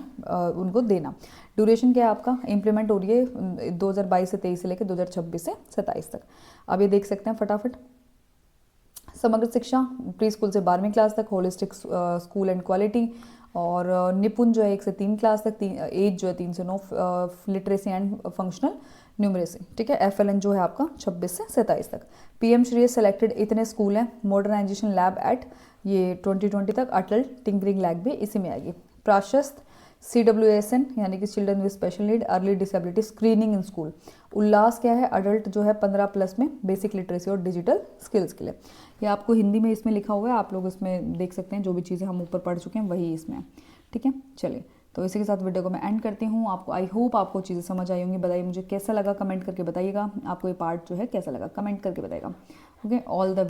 उनको देना। ड्यूरेशन क्या है आपका, इंप्लीमेंट हो रही है 2022 से 23 से लेकर 2026 से 27 तक। अब ये देख सकते हैं फटाफट। समग्र शिक्षा प्री स्कूल से 12वीं क्लास तक, होलिस्टिक स्कूल एंड क्वालिटी, और निपुण जो है 1 से 3 क्लास तक, एज जो है 3 से 9, लिटरेसी एंड फंक्शनल न्यूमरेसी, ठीक है। एफएलएन जो है आपका 26 से 27 तक। पीएम श्री सेलेक्टेड इतने स्कूल हैं। मॉडर्नाइजेशन लैब एट ये 2020 तक, अटल टिंकरिंग लैब भी इसी में आएगी। प्राशस्त CWSN यानी कि children with special need early disability screening in school. Ullas क्या है, अडल्ट जो है 15+ में बेसिक लिटरेसी और डिजिटल स्किल्स के लिए। ये आपको हिंदी में इसमें लिखा हुआ है, आप लोग इसमें देख सकते हैं जो भी चीज़ें हम ऊपर पढ़ चुके हैं वही इसमें है, ठीक है। चलिए तो इसी के साथ वीडियो को मैं एंड करती हूँ। आपको आई होप आपको चीज़ें समझ आई होंगी। बताइए मुझे कैसा लगा, कमेंट करके बताइएगा। आपको ये पार्ट जो है कैसा लगा, कमेंट करके बताइएगा। Okay, all the